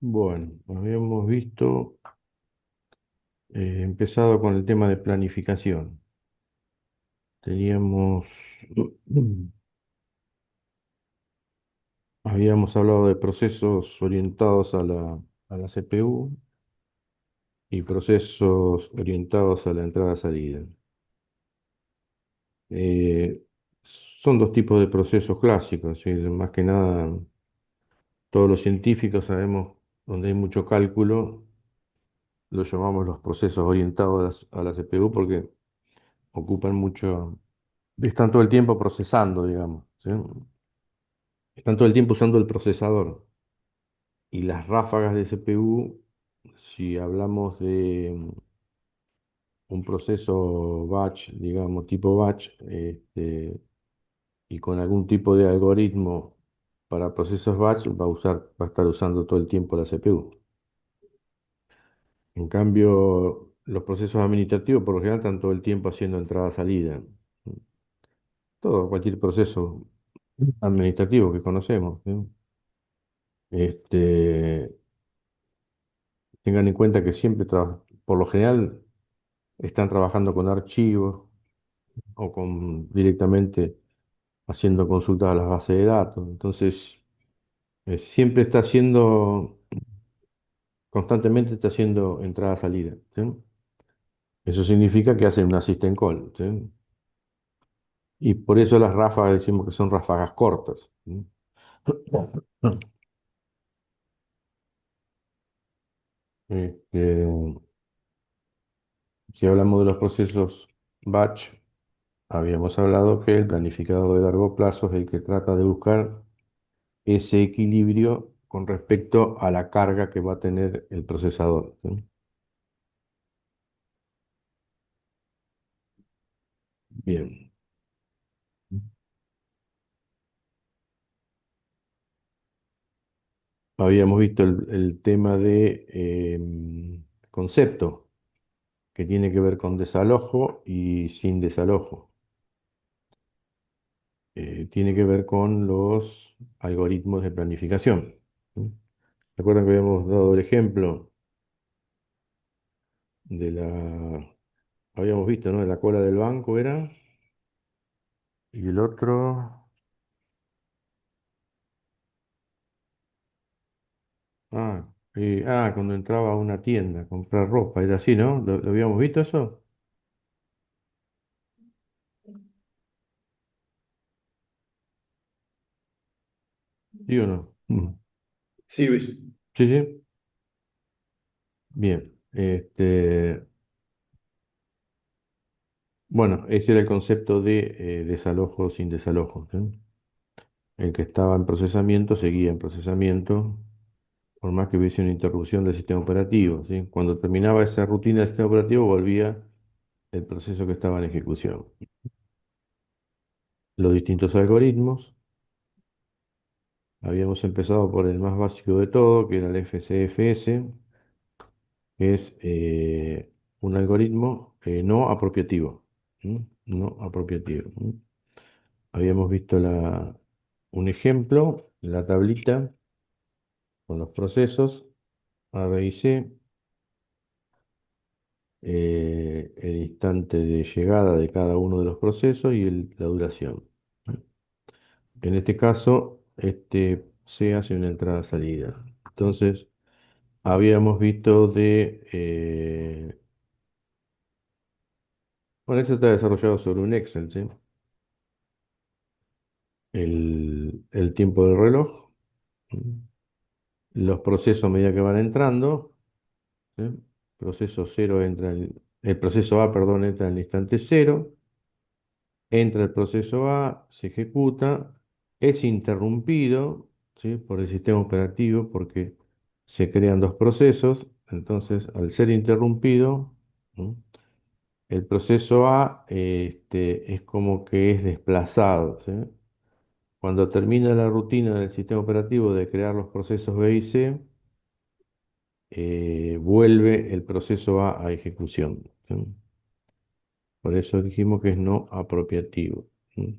Bueno, habíamos visto, empezado con el tema de planificación. Teníamos, habíamos hablado de procesos orientados a la CPU y procesos orientados a la entrada-salida. Eh, Son dos tipos de procesos clásicos, ¿sí? Más que nada, todos los científicos sabemos donde hay mucho cálculo, lo llamamos los procesos orientados a la CPU porque ocupan mucho. Están todo el tiempo procesando, digamos, ¿sí? Están todo el tiempo usando el procesador. Y las ráfagas de CPU, si hablamos de un proceso batch, digamos, tipo batch, y con algún tipo de algoritmo para procesos batch, va a estar usando todo el tiempo la CPU. En cambio, los procesos administrativos, por lo general, están todo el tiempo haciendo entrada-salida. Todo, cualquier proceso administrativo que conocemos, ¿sí? Este, Tengan en cuenta que siempre, por lo general, están trabajando con archivos o directamente haciendo consultas a las bases de datos. Entonces, siempre está haciendo, constantemente está haciendo entrada-salida, ¿sí? Eso significa que hacen una system call, ¿sí? Y por eso las ráfagas decimos que son ráfagas cortas, ¿sí? Este, si hablamos de los procesos batch, habíamos hablado que el planificador de largo plazo es el que trata de buscar ese equilibrio con respecto a la carga que va a tener el procesador, ¿sí? Bien. Habíamos visto el tema de concepto, que tiene que ver con desalojo y sin desalojo. Tiene que ver con los algoritmos de planificación, ¿sí? ¿Recuerdan que habíamos dado el ejemplo de habíamos visto, ¿no? De la cola del banco era, y el otro, cuando entraba a una tienda a comprar ropa, era así, ¿no? ¿Lo habíamos visto eso? ¿Sí o no? Sí, Luis. Sí, sí. Bien. Bueno, ese era el concepto de desalojo sin desalojo, ¿sí? El que estaba en procesamiento seguía en procesamiento, por más que hubiese una interrupción del sistema operativo, ¿sí? Cuando terminaba esa rutina del sistema operativo, volvía el proceso que estaba en ejecución. Los distintos algoritmos, habíamos empezado por el más básico de todo, que era el FCFS, que es un algoritmo no apropiativo. ¿M? No apropiativo. ¿M? Habíamos visto un ejemplo, la tablita con los procesos A, B y C, el instante de llegada de cada uno de los procesos y la duración. En este caso, C hace una entrada-salida. Entonces, habíamos visto bueno, esto está desarrollado sobre un Excel, ¿sí? El tiempo del reloj, los procesos a medida que van entrando, ¿sí? Proceso cero el proceso A, perdón, entra en el instante cero, entra el proceso A, se ejecuta, es interrumpido, ¿sí? Por el sistema operativo porque se crean dos procesos, entonces al ser interrumpido, ¿no? El proceso A es como que es desplazado, ¿sí? Cuando termina la rutina del sistema operativo de crear los procesos B y C, vuelve el proceso A ejecución, ¿sí? Por eso dijimos que es no apropiativo, ¿sí?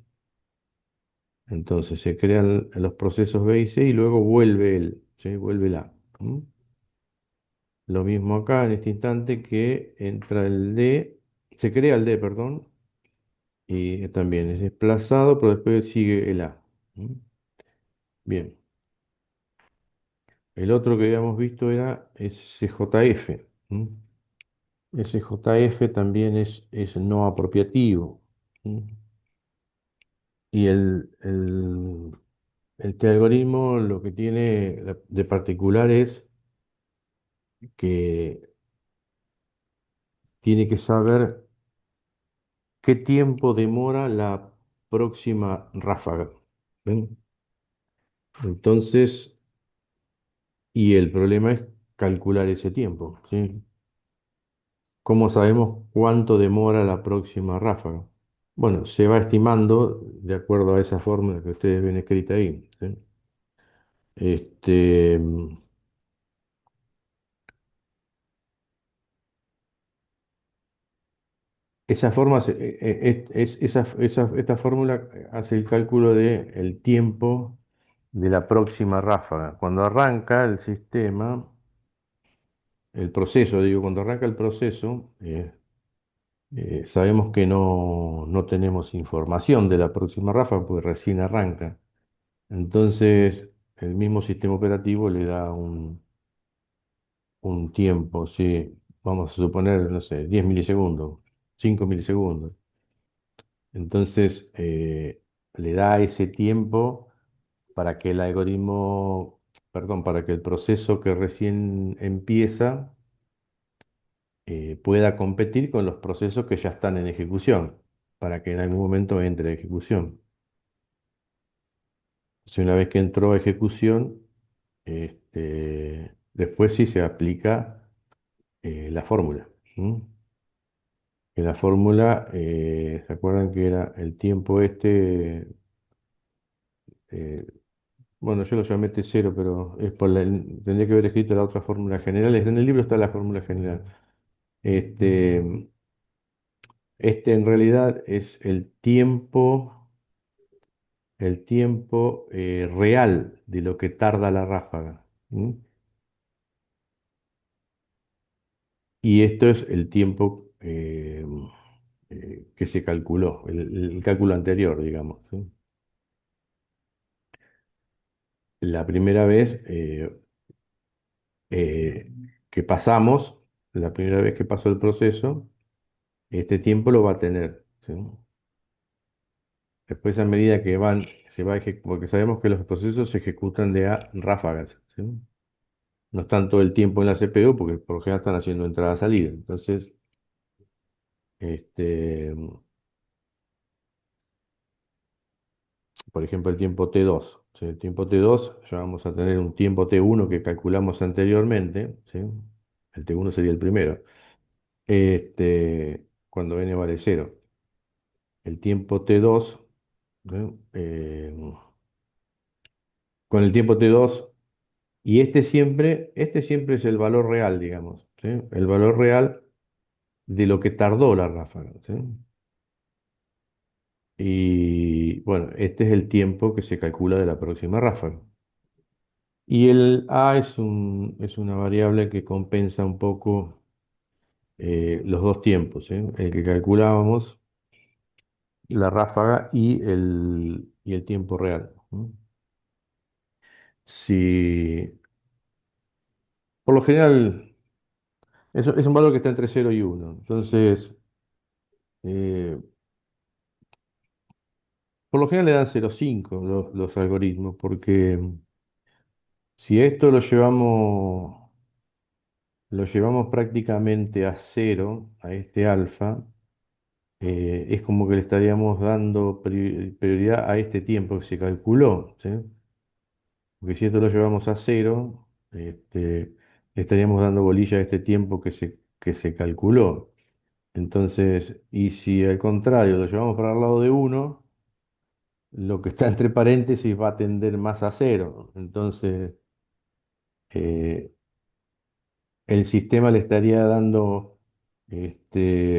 Entonces se crean los procesos B y C y luego vuelve ¿sí? Vuelve el A, ¿sí? Lo mismo acá en este instante que entra el D, se crea el D, perdón, y también es desplazado, pero después sigue el A. ¿Mm? Bien, el otro que habíamos visto era SJF. ¿Mm? SJF también es no apropiativo. ¿Mm? Y este algoritmo lo que tiene de particular es que tiene que saber qué tiempo demora la próxima ráfaga. ¿Ven? Entonces, y el problema es calcular ese tiempo, ¿sí? ¿Cómo sabemos cuánto demora la próxima ráfaga? Bueno, se va estimando de acuerdo a esa fórmula que ustedes ven escrita ahí, ¿sí? Este, esa forma, esta fórmula hace el cálculo del tiempo de la próxima ráfaga. Cuando arranca el sistema, el proceso, digo, cuando arranca el proceso, sabemos que no tenemos información de la próxima ráfaga porque recién arranca. Entonces, el mismo sistema operativo le da un tiempo, sí, vamos a suponer, no sé, 10 milisegundos, 5 milisegundos. Entonces, le da ese tiempo para que el algoritmo, perdón, para que el proceso que recién empieza pueda competir con los procesos que ya están en ejecución, para que en algún momento entre a ejecución. Si una vez que entró a ejecución, después sí se aplica la fórmula. ¿M? Que la fórmula, ¿se acuerdan que era el tiempo este? eh, bueno, yo lo llamé T0, pero es tendría que haber escrito la otra fórmula general. En el libro está la fórmula general. Este, este en realidad es el tiempo real de lo que tarda la ráfaga. ¿M? Y esto es el tiempo que se calculó, el cálculo anterior, digamos, ¿sí? La primera vez eh, que pasamos, la primera vez que pasó el proceso, este tiempo lo va a tener, ¿sí? Después, a medida que porque sabemos que los procesos se ejecutan de a ráfagas, ¿sí? No están todo el tiempo en la CPU porque por lo general están haciendo entrada-salida. Entonces, este, por ejemplo, el tiempo T2. ¿Sí? El tiempo T2, ya vamos a tener un tiempo T1 que calculamos anteriormente, ¿sí? El T1 sería el primero, cuando n vale cero. El tiempo T2, ¿sí? Con el tiempo T2, y este siempre es el valor real, digamos, ¿sí? El valor real de lo que tardó la ráfaga, ¿sí? Y bueno, este es el tiempo que se calcula de la próxima ráfaga. Y el A es una variable que compensa un poco los dos tiempos, ¿sí? El que calculábamos, la ráfaga y el tiempo real. ¿No? Si, por lo general, es un valor que está entre 0 y 1. Entonces, eh, por lo general le dan 0,5 los algoritmos, porque si esto lo llevamos prácticamente a cero, a este alfa, es como que le estaríamos dando prioridad a este tiempo que se calculó, ¿sí? Porque si esto lo llevamos a cero, le estaríamos dando bolilla a este tiempo que se calculó. Entonces, y si al contrario lo llevamos para el lado de uno, lo que está entre paréntesis va a tender más a cero. Entonces, eh, el sistema le estaría dando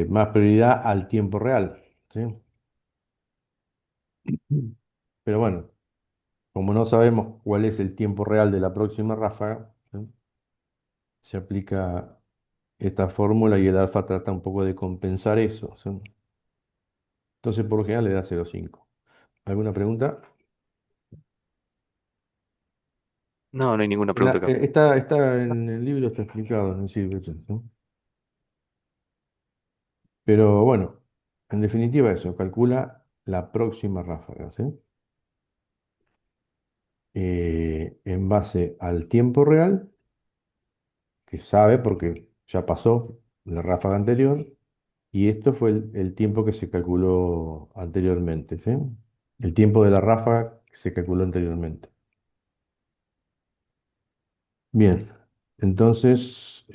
más prioridad al tiempo real, ¿sí? Pero bueno. Como no sabemos cuál es el tiempo real de la próxima ráfaga, ¿sí? se aplica esta fórmula y el alfa trata un poco de compensar eso, ¿sí? Entonces, por lo general le da 0,5. ¿Alguna pregunta? No, no hay ninguna pregunta acá. Está en el libro, está explicado en el Silverton, ¿no? Pero bueno, en definitiva eso, calcula la próxima ráfaga, ¿sí? En base al tiempo real, que sabe porque ya pasó la ráfaga anterior, y esto fue el tiempo que se calculó anteriormente, ¿sí? El tiempo de la ráfaga que se calculó anteriormente. Bien, entonces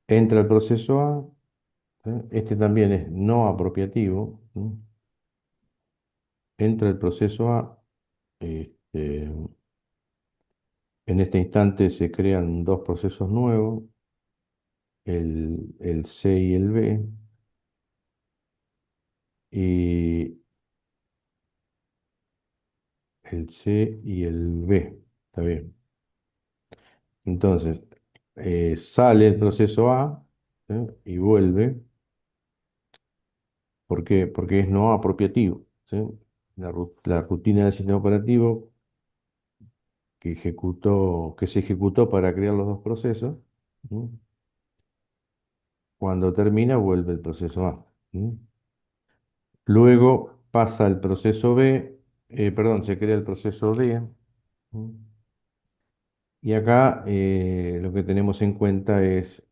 entra el proceso A, ¿sí? Este también es no apropiativo, ¿sí? Entra el proceso A, este, en este instante se crean dos procesos nuevos, el C y el B, y el C y el B, está bien. Entonces, sale el proceso A, ¿sí? Y vuelve. ¿Por qué? Porque es no apropiativo, ¿sí? La rutina del sistema operativo que se ejecutó para crear los dos procesos, ¿sí? Cuando termina, vuelve el proceso A, ¿sí? Luego pasa el proceso B, perdón, se crea el proceso D, ¿sí? Y acá lo que tenemos en cuenta es,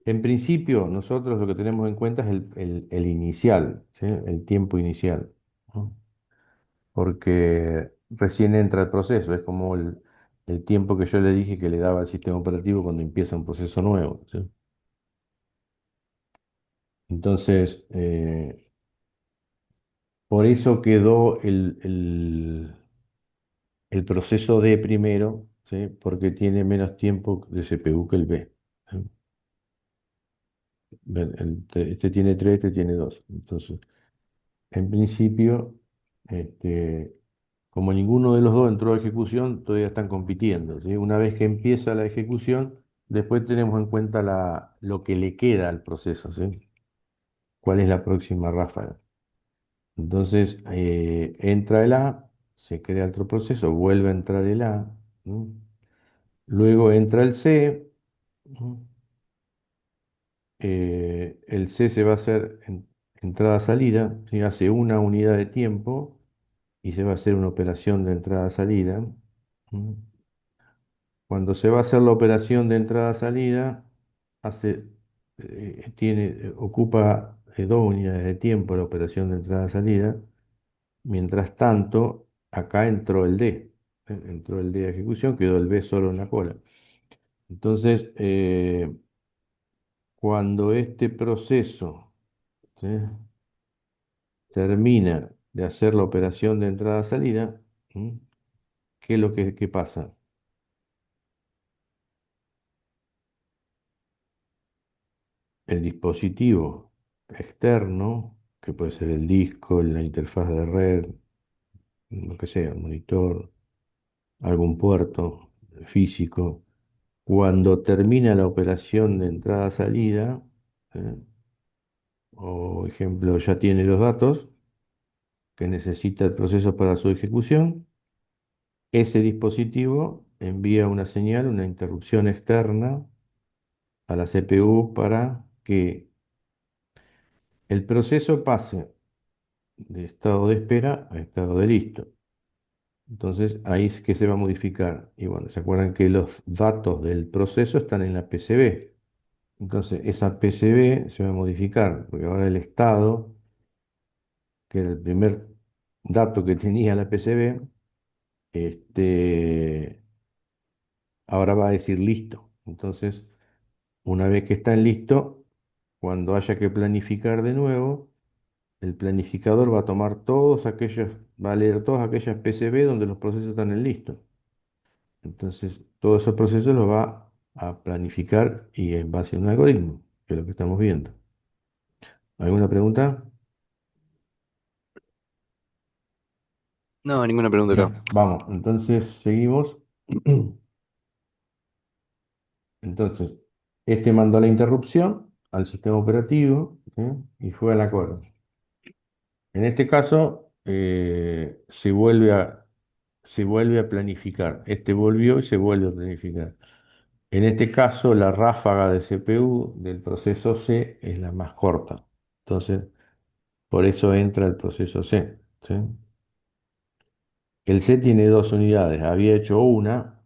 en principio, nosotros lo que tenemos en cuenta es el inicial, ¿sí? El tiempo inicial, ¿no? Porque recién entra el proceso, es como el tiempo que yo le dije que le daba al sistema operativo cuando empieza un proceso nuevo, ¿sí? Entonces, por eso quedó el proceso D primero, ¿sí? Porque tiene menos tiempo de CPU que el B, ¿sí? Ven, este tiene 3, este tiene 2. Entonces, en principio, este, como ninguno de los dos entró a ejecución, todavía están compitiendo, ¿sí? Una vez que empieza la ejecución, después tenemos en cuenta lo que le queda al proceso, ¿sí? ¿Cuál es la próxima ráfaga? Entonces, entra el A, se crea otro proceso, vuelve a entrar el A, ¿no? Luego entra el C, ¿no? El C se va a hacer entrada-salida, ¿sí? Hace una unidad de tiempo y se va a hacer una operación de entrada-salida, ¿no? Cuando se va a hacer la operación de entrada-salida, hace, ocupa 2 unidades de tiempo la operación de entrada-salida. Mientras tanto, acá entró el D. Entró el D de ejecución, quedó el B solo en la cola. Entonces, cuando este proceso, ¿sí? Termina de hacer la operación de entrada-salida, ¿sí? ¿Qué es lo que pasa? El dispositivo externo, que puede ser el disco, la interfaz de red, lo que sea, el monitor, algún puerto físico, cuando termina la operación de entrada-salida, ¿eh? O ejemplo, ya tiene los datos que necesita el proceso para su ejecución, ese dispositivo envía una señal, una interrupción externa a la CPU para que el proceso pase de estado de espera a estado de listo. Entonces, ahí es que se va a modificar. Y bueno, ¿se acuerdan que los datos del proceso están en la PCB? Entonces, esa PCB se va a modificar, porque ahora el estado, que era el primer dato que tenía la PCB, este, ahora va a decir listo. Entonces, una vez que está en listo, cuando haya que planificar de nuevo, el planificador va a tomar va a leer todas aquellas PCB donde los procesos están en listo. Entonces, todos esos procesos los va a planificar y en base a un algoritmo, que es lo que estamos viendo. ¿Alguna pregunta? No, ninguna pregunta acá. Bien, vamos, entonces seguimos. Entonces, este mandó la interrupción al sistema operativo, ¿sí? Y fue a la cola. En este caso, se vuelve a planificar. Este volvió y se vuelve a planificar. En este caso, la ráfaga de CPU del proceso C es la más corta. Entonces, por eso entra el proceso C, ¿sí? El C tiene dos unidades. Había hecho una,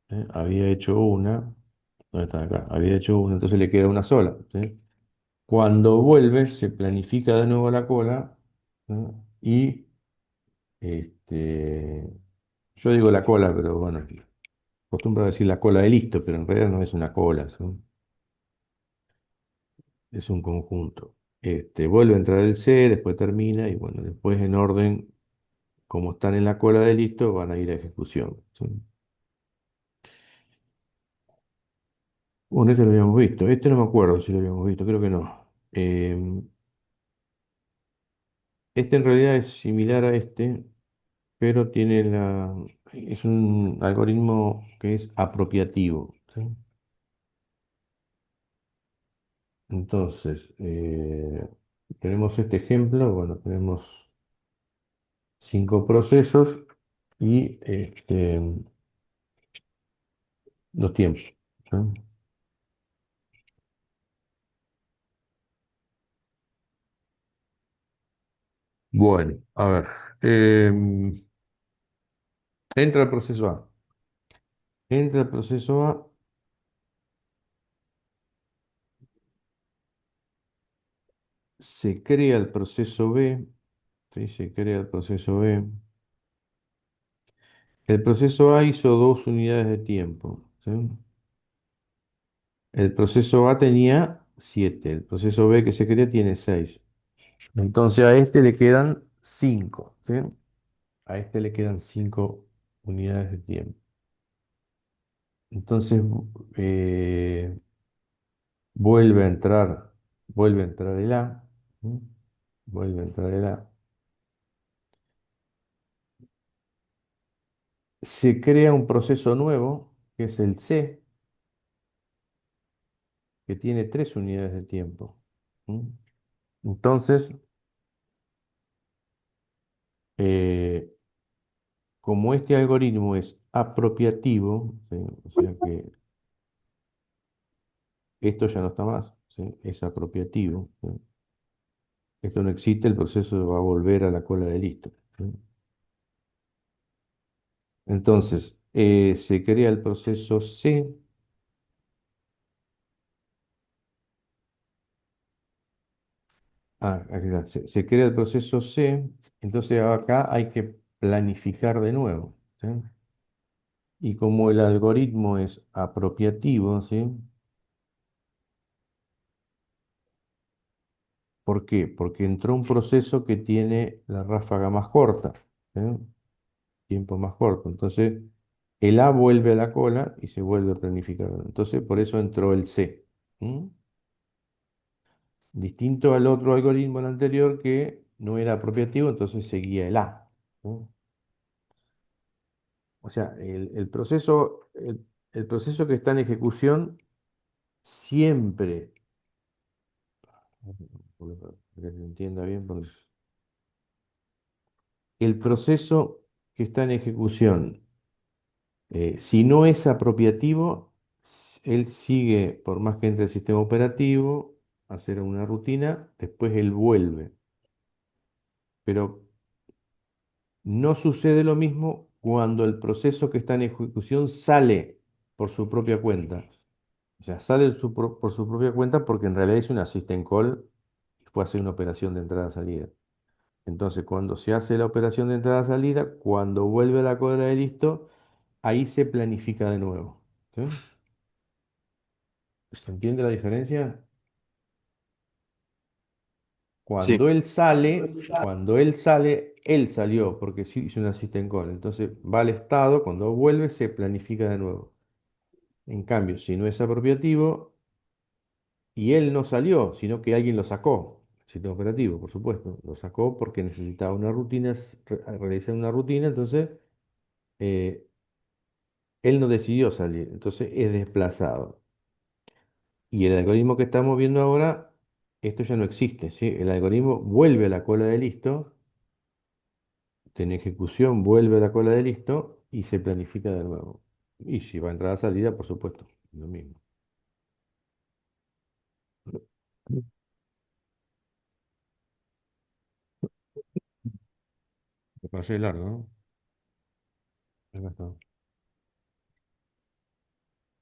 ¿sí? Había hecho una. ¿Dónde está acá? Había hecho una, entonces le queda una sola, ¿sí? Cuando vuelve, se planifica de nuevo la cola, ¿no? Y este, yo digo la cola, pero bueno, acostumbro a decir la cola de listo, pero en realidad no es una cola, es un conjunto. Vuelve a entrar el C, después termina, y bueno, después en orden, como están en la cola de listo, van a ir a ejecución, ¿sí? Bueno, este lo habíamos visto. Este no me acuerdo si lo habíamos visto, creo que no. Este en realidad es similar a este, pero es un algoritmo que es apropiativo, ¿sí? Entonces, tenemos este ejemplo, bueno, tenemos 5 procesos y los tiempos, ¿sí? Bueno, a ver, entra el proceso A. Entra el proceso A, se crea el proceso B, ¿sí? Se crea el proceso B. El proceso A hizo 2 unidades de tiempo, ¿sí? El proceso A tenía 7, el proceso B que se crea tiene 6. Entonces a este le quedan 5, ¿sí? A este le quedan 5 unidades de tiempo. Entonces eh, vuelve a entrar, vuelve a entrar el A, ¿sí? Vuelve a entrar el A. Se crea un proceso nuevo, que es el C, que tiene 3 unidades de tiempo. ¿Sí? Entonces, eh, como este algoritmo es apropiativo, ¿sí? O sea que esto ya no está más, ¿sí? Es apropiativo, ¿sí? Esto no existe, el proceso va a volver a la cola de listo, ¿sí? Entonces, se crea el proceso C. Aquí está, se crea el proceso C, entonces acá hay que planificar de nuevo, ¿sí? Y como el algoritmo es apropiativo, ¿sí? ¿Por qué? Porque entró un proceso que tiene la ráfaga más corta, ¿sí? Tiempo más corto. Entonces, el A vuelve a la cola y se vuelve a planificar. Entonces, por eso entró el C. ¿Mm? Distinto al otro algoritmo, el anterior, que no era apropiativo, entonces seguía el A. ¿No? O sea, el proceso que está en ejecución siempre, para que se entienda bien, el proceso que está en ejecución, si no es apropiativo, él sigue, por más que entre el sistema operativo, a hacer una rutina, después él vuelve. Pero no sucede lo mismo cuando el proceso que está en ejecución sale por su propia cuenta. O sea, sale por su propia cuenta porque en realidad es una system call y fue a hacer una operación de entrada-salida. Entonces, cuando se hace la operación de entrada-salida, cuando vuelve a la cuadra de listo, ahí se planifica de nuevo. ¿Sí? ¿Se entiende la diferencia? Sí, Cuando él sale, él salió, porque sí hizo una system call. Entonces va al estado, cuando vuelve se planifica de nuevo. En cambio, si no es apropiativo y él no salió, sino que alguien lo sacó, el sistema operativo, por supuesto, lo sacó porque necesitaba una rutina, realizar una rutina, entonces eh, él no decidió salir, entonces es desplazado. Y el algoritmo que estamos viendo ahora, esto ya no existe, ¿sí? El algoritmo vuelve a la cola de listo, en ejecución vuelve a la cola de listo y se planifica de nuevo. Y si va a entrada salida, por supuesto, lo mismo. Me pasé largo, ¿no? Acá está.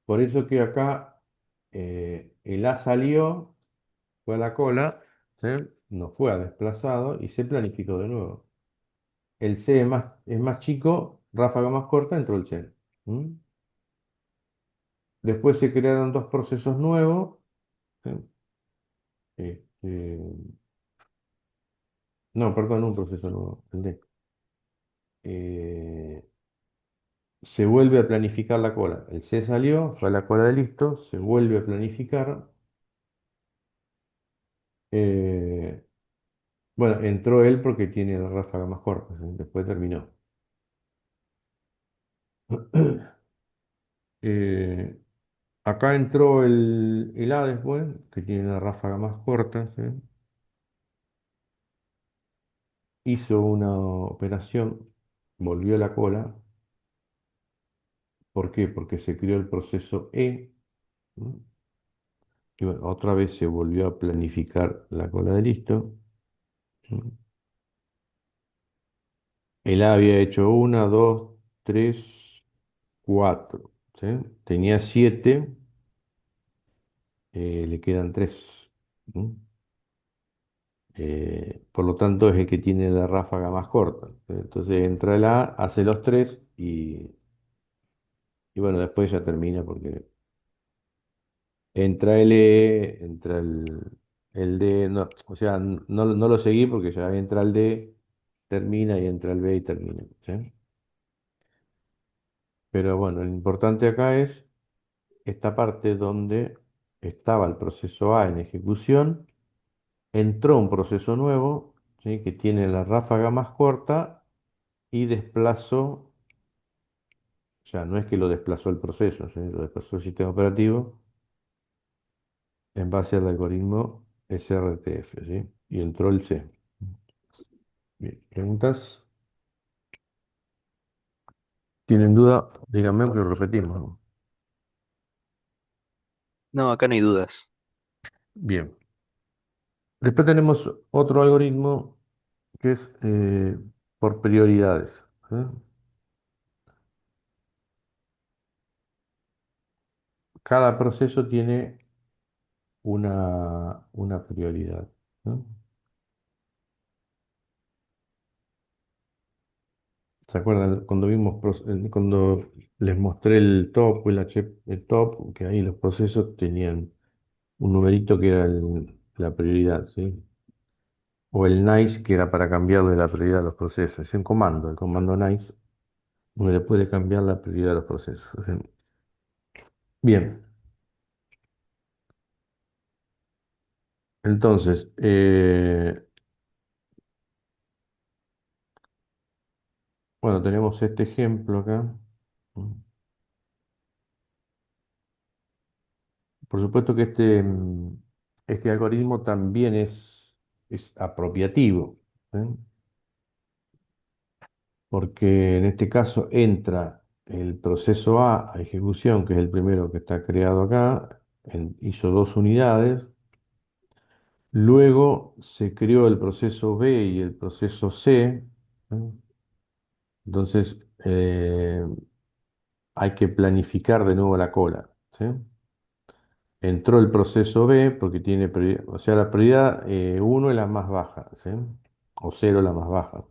Por eso que acá el A salió, fue a la cola, ¿sí? No fue a desplazado y se planificó de nuevo. El C es más chico, ráfaga más corta, entró el C. ¿Mm? Después se crearon dos procesos nuevos. ¿Sí? Este, no, perdón, un proceso nuevo, el D. Eh, Se vuelve a planificar la cola. El C salió, fue a la cola de listo, se vuelve a planificar. eh, bueno, entró él porque tiene la ráfaga más corta, ¿sí? Después terminó. Eh, Acá entró el A después, que tiene la ráfaga más corta, ¿sí? Hizo una operación, volvió a la cola. ¿Por qué? Porque se creó el proceso E, ¿no? Y bueno, otra vez se volvió a planificar la cola de listo, ¿no? El A había hecho una, dos, tres, cuatro, ¿sí? Tenía siete, le quedan tres, ¿no? Por lo tanto, es el que tiene la ráfaga más corta, ¿sí? Entonces entra el A, hace los tres y bueno, después ya termina porque entra el E, entra el D, no, o sea, no lo seguí porque ya entra el D, termina y entra el B y termina, ¿sí? Pero bueno, lo importante acá es esta parte donde estaba el proceso A en ejecución, entró un proceso nuevo, ¿sí? Que tiene la ráfaga más corta y desplazó, o sea, no es que lo desplazó el proceso, ¿sí? Lo desplazó el sistema operativo en base al algoritmo SRTF, ¿sí? Y entró el C. Bien, ¿preguntas? ¿Tienen duda? Díganme que lo repetimos, ¿no? No, acá no hay dudas. Bien. Después tenemos otro algoritmo que es por prioridades, ¿sí? Cada proceso tiene una prioridad, ¿no? ¿Se acuerdan cuando cuando les mostré el top o el top, que ahí los procesos tenían un numerito que era la prioridad, ¿sí? O el nice que era para cambiarle la prioridad a los procesos. Es un comando, el comando nice, uno le puede cambiar la prioridad a los procesos, ¿sí? Bien, entonces, bueno, tenemos este ejemplo acá. Por supuesto que este algoritmo también es apropiativo, ¿sí? Porque en este caso entra el proceso A ejecución, que es el primero que está creado acá, hizo dos unidades, luego se creó el proceso B y el proceso C, ¿sí? Entonces hay que planificar de nuevo la cola, ¿sí? Entró el proceso B porque tiene prioridad, o sea, la prioridad 1 es la más baja, ¿sí? O cero es la más baja.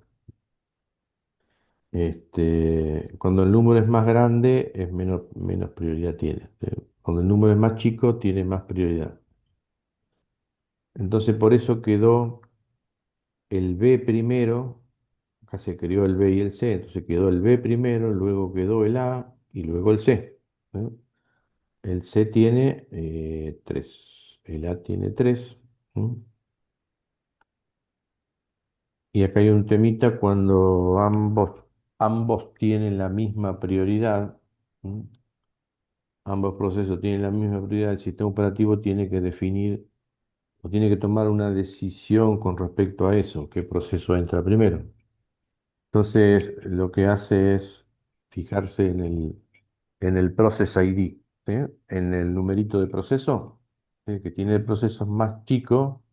Cuando el número es más grande, menos prioridad tiene, ¿sí? Cuando el número es más chico, tiene más prioridad. Entonces, por eso quedó el B primero, acá se creó el B y el C, entonces quedó el B primero, luego quedó el A y luego el C, ¿sí? El C tiene 3, el A tiene 3. Y acá hay un temita cuando ambos tienen la misma prioridad. ¿M? ambos procesos tienen la misma prioridad, el sistema operativo tiene que definir o tiene que tomar una decisión con respecto a eso, qué proceso entra primero. Entonces, lo que hace es fijarse en el Process ID, ¿sí? En el numerito de proceso, ¿sí? Que tiene el proceso más chico,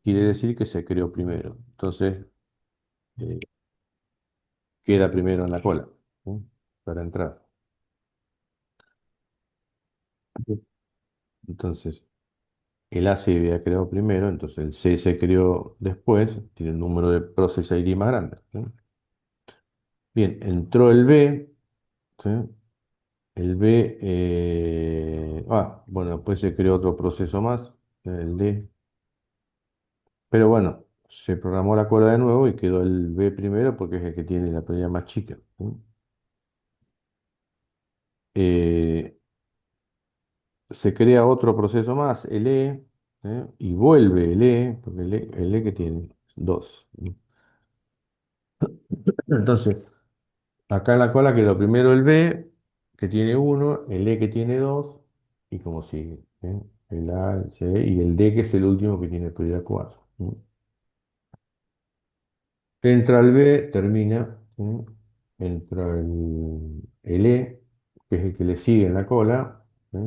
quiere decir que se creó primero. Entonces, eh, queda primero en la cola, ¿sí? Para entrar. Entonces, el A se había creado primero, entonces el C se creó después, tiene el número de Process ID más grande, ¿sí? Bien, entró el B, ¿sí? El B, bueno, después se creó otro proceso más, el D, pero bueno, se programó la cola de nuevo y quedó el B primero porque es el que tiene la prioridad más chica, ¿sí? Eh, Se crea otro proceso más, el E, ¿sí? Y vuelve el E, porque el E que tiene dos. Entonces, acá en la cola quedó primero el B, que tiene uno, el E que tiene dos, y como sigue, ¿sí? El A, el C y el D que es el último que tiene prioridad 4. Entra el B, termina, ¿sí? Entra el E, que es el que le sigue en la cola, ¿sí?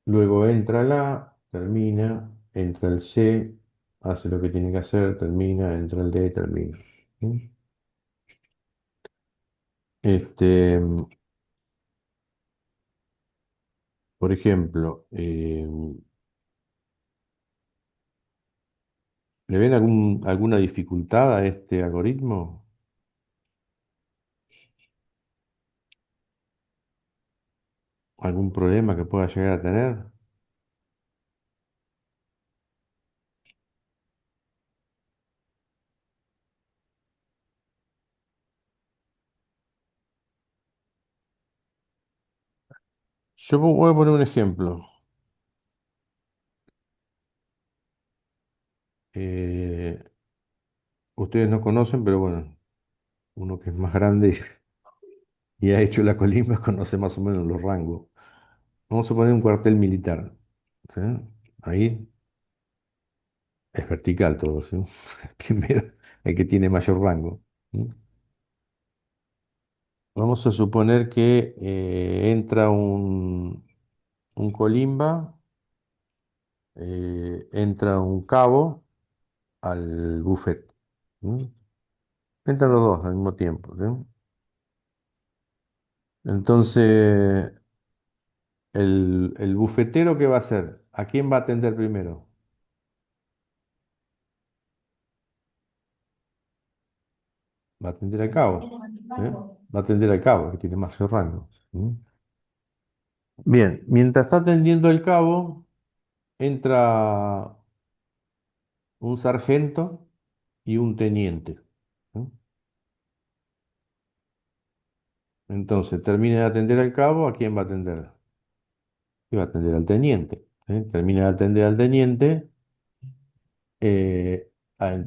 Luego entra el A, termina, entra el C, hace lo que tiene que hacer, termina, entra el D, termina, ¿sí? Este, por ejemplo, ¿le ven alguna dificultad a este algoritmo? ¿Algún problema que pueda llegar a tener? Yo voy a poner un ejemplo. Eh, Ustedes no conocen, pero bueno, uno que es más grande y ha hecho la colimba conoce más o menos los rangos. Vamos a poner un cuartel militar, ¿sí? Ahí es vertical todo, ¿sí? Primero, el que tiene mayor rango. ¿Sí? Vamos a suponer que entra un colimba, entra un cabo al buffet. ¿Sí? Entran los dos al mismo tiempo, ¿sí? Entonces, el bufetero, ¿qué va a hacer? ¿A quién va a atender primero? Va a atender al cabo. ¿Sí? Va a atender al cabo, que tiene mayor rango. ¿Sí? Bien, mientras está atendiendo el cabo, entra un sargento y un teniente. ¿Sí? Entonces, termina de atender al cabo, ¿a quién va a atender? Y va a atender al teniente. ¿Sí? Termina de atender al teniente,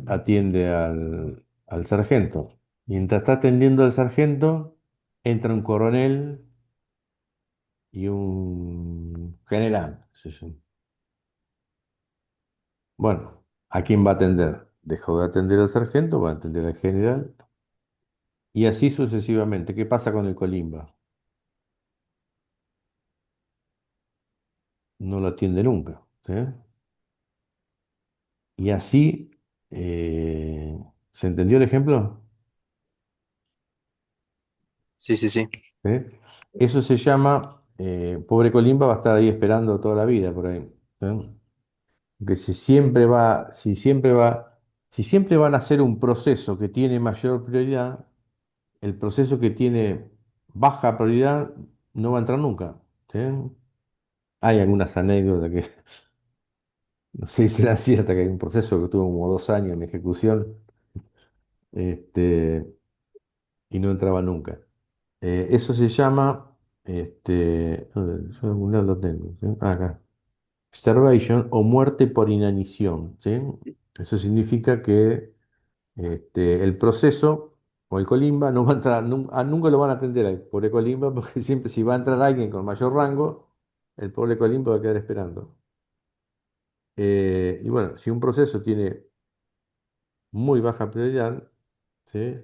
atiende al sargento. Mientras está atendiendo al sargento, entra un coronel y un general. ¿Sí? Sí. Bueno, ¿a quién va a atender? Dejó de atender al sargento, va a atender al general. Y así sucesivamente. ¿Qué pasa con el colimba? No lo atiende nunca. ¿Sí? Y así, eh, ¿se entendió el ejemplo? Sí, sí, sí. ¿Sí? Eso se llama, pobre colimba va a estar ahí esperando toda la vida por ahí. ¿Sí? Porque si siempre van a hacer un proceso que tiene mayor prioridad, el proceso que tiene baja prioridad no va a entrar nunca. ¿Sí? Hay algunas anécdotas que no sé si serán ciertas, que hay un proceso que tuvo como 2 años en ejecución, este, y no entraba nunca. Eso se llama, yo en algún lado lo tengo, ¿sí? Acá, starvation o muerte por inanición, ¿sí? Eso significa que el proceso o el colimba, no va a entrar, nunca lo van a atender al pobre colimba, porque siempre si va a entrar alguien con mayor rango, el pobre colimba va a quedar esperando. Y bueno, si un proceso tiene muy baja prioridad, ¿sí?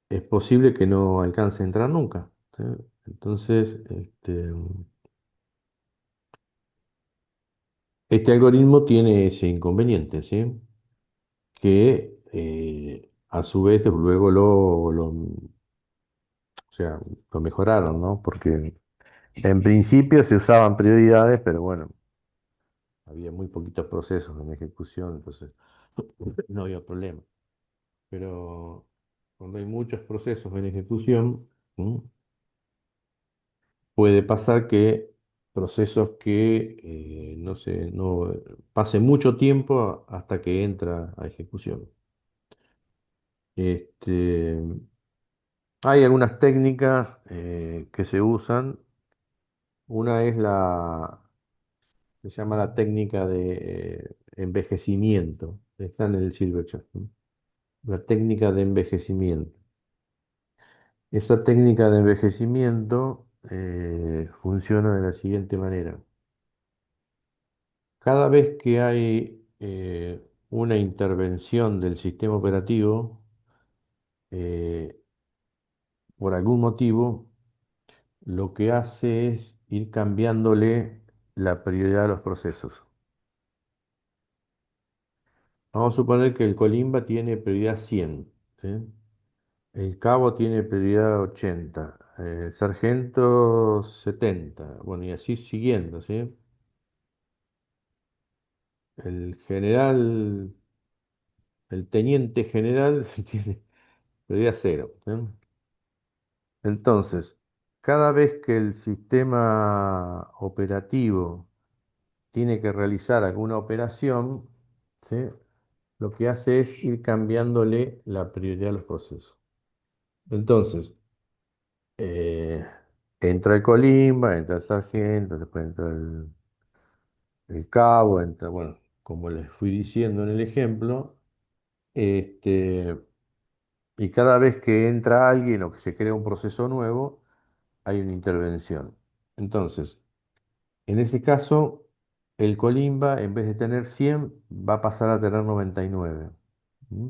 Es posible que no alcance a entrar nunca, ¿sí? Entonces, este algoritmo tiene ese inconveniente, ¿sí? Que a su vez luego o sea, lo mejoraron, ¿no? Porque en principio se usaban prioridades, pero bueno, había muy poquitos procesos en ejecución, entonces no había problema. Pero cuando hay muchos procesos en ejecución, ¿m? Puede pasar que procesos que, no sé, no pase mucho tiempo hasta que entra a ejecución. Este, hay algunas técnicas que se usan. Una es se llama la técnica de envejecimiento. Está en el Silverchair, ¿no? La técnica de envejecimiento. Esa técnica de envejecimiento funciona de la siguiente manera. Cada vez que hay una intervención del sistema operativo, eh, por algún motivo, lo que hace es ir cambiándole la prioridad a los procesos. Vamos a suponer que el colimba tiene prioridad 100, ¿sí? El cabo tiene prioridad 80, el sargento 70, bueno, y así siguiendo, ¿sí? El general, el teniente general tiene prioridad 0, ¿sí? Entonces, cada vez que el sistema operativo tiene que realizar alguna operación, ¿sí? Lo que hace es ir cambiándole la prioridad a los procesos. Entonces, eh, entra el colimba, entra el sargento, después entra el cabo, entra, bueno, como les fui diciendo en el ejemplo, este, y cada vez que entra alguien o que se crea un proceso nuevo, hay una intervención. Entonces, en ese caso, el colimba, en vez de tener 100 va a pasar a tener 99. ¿Mm?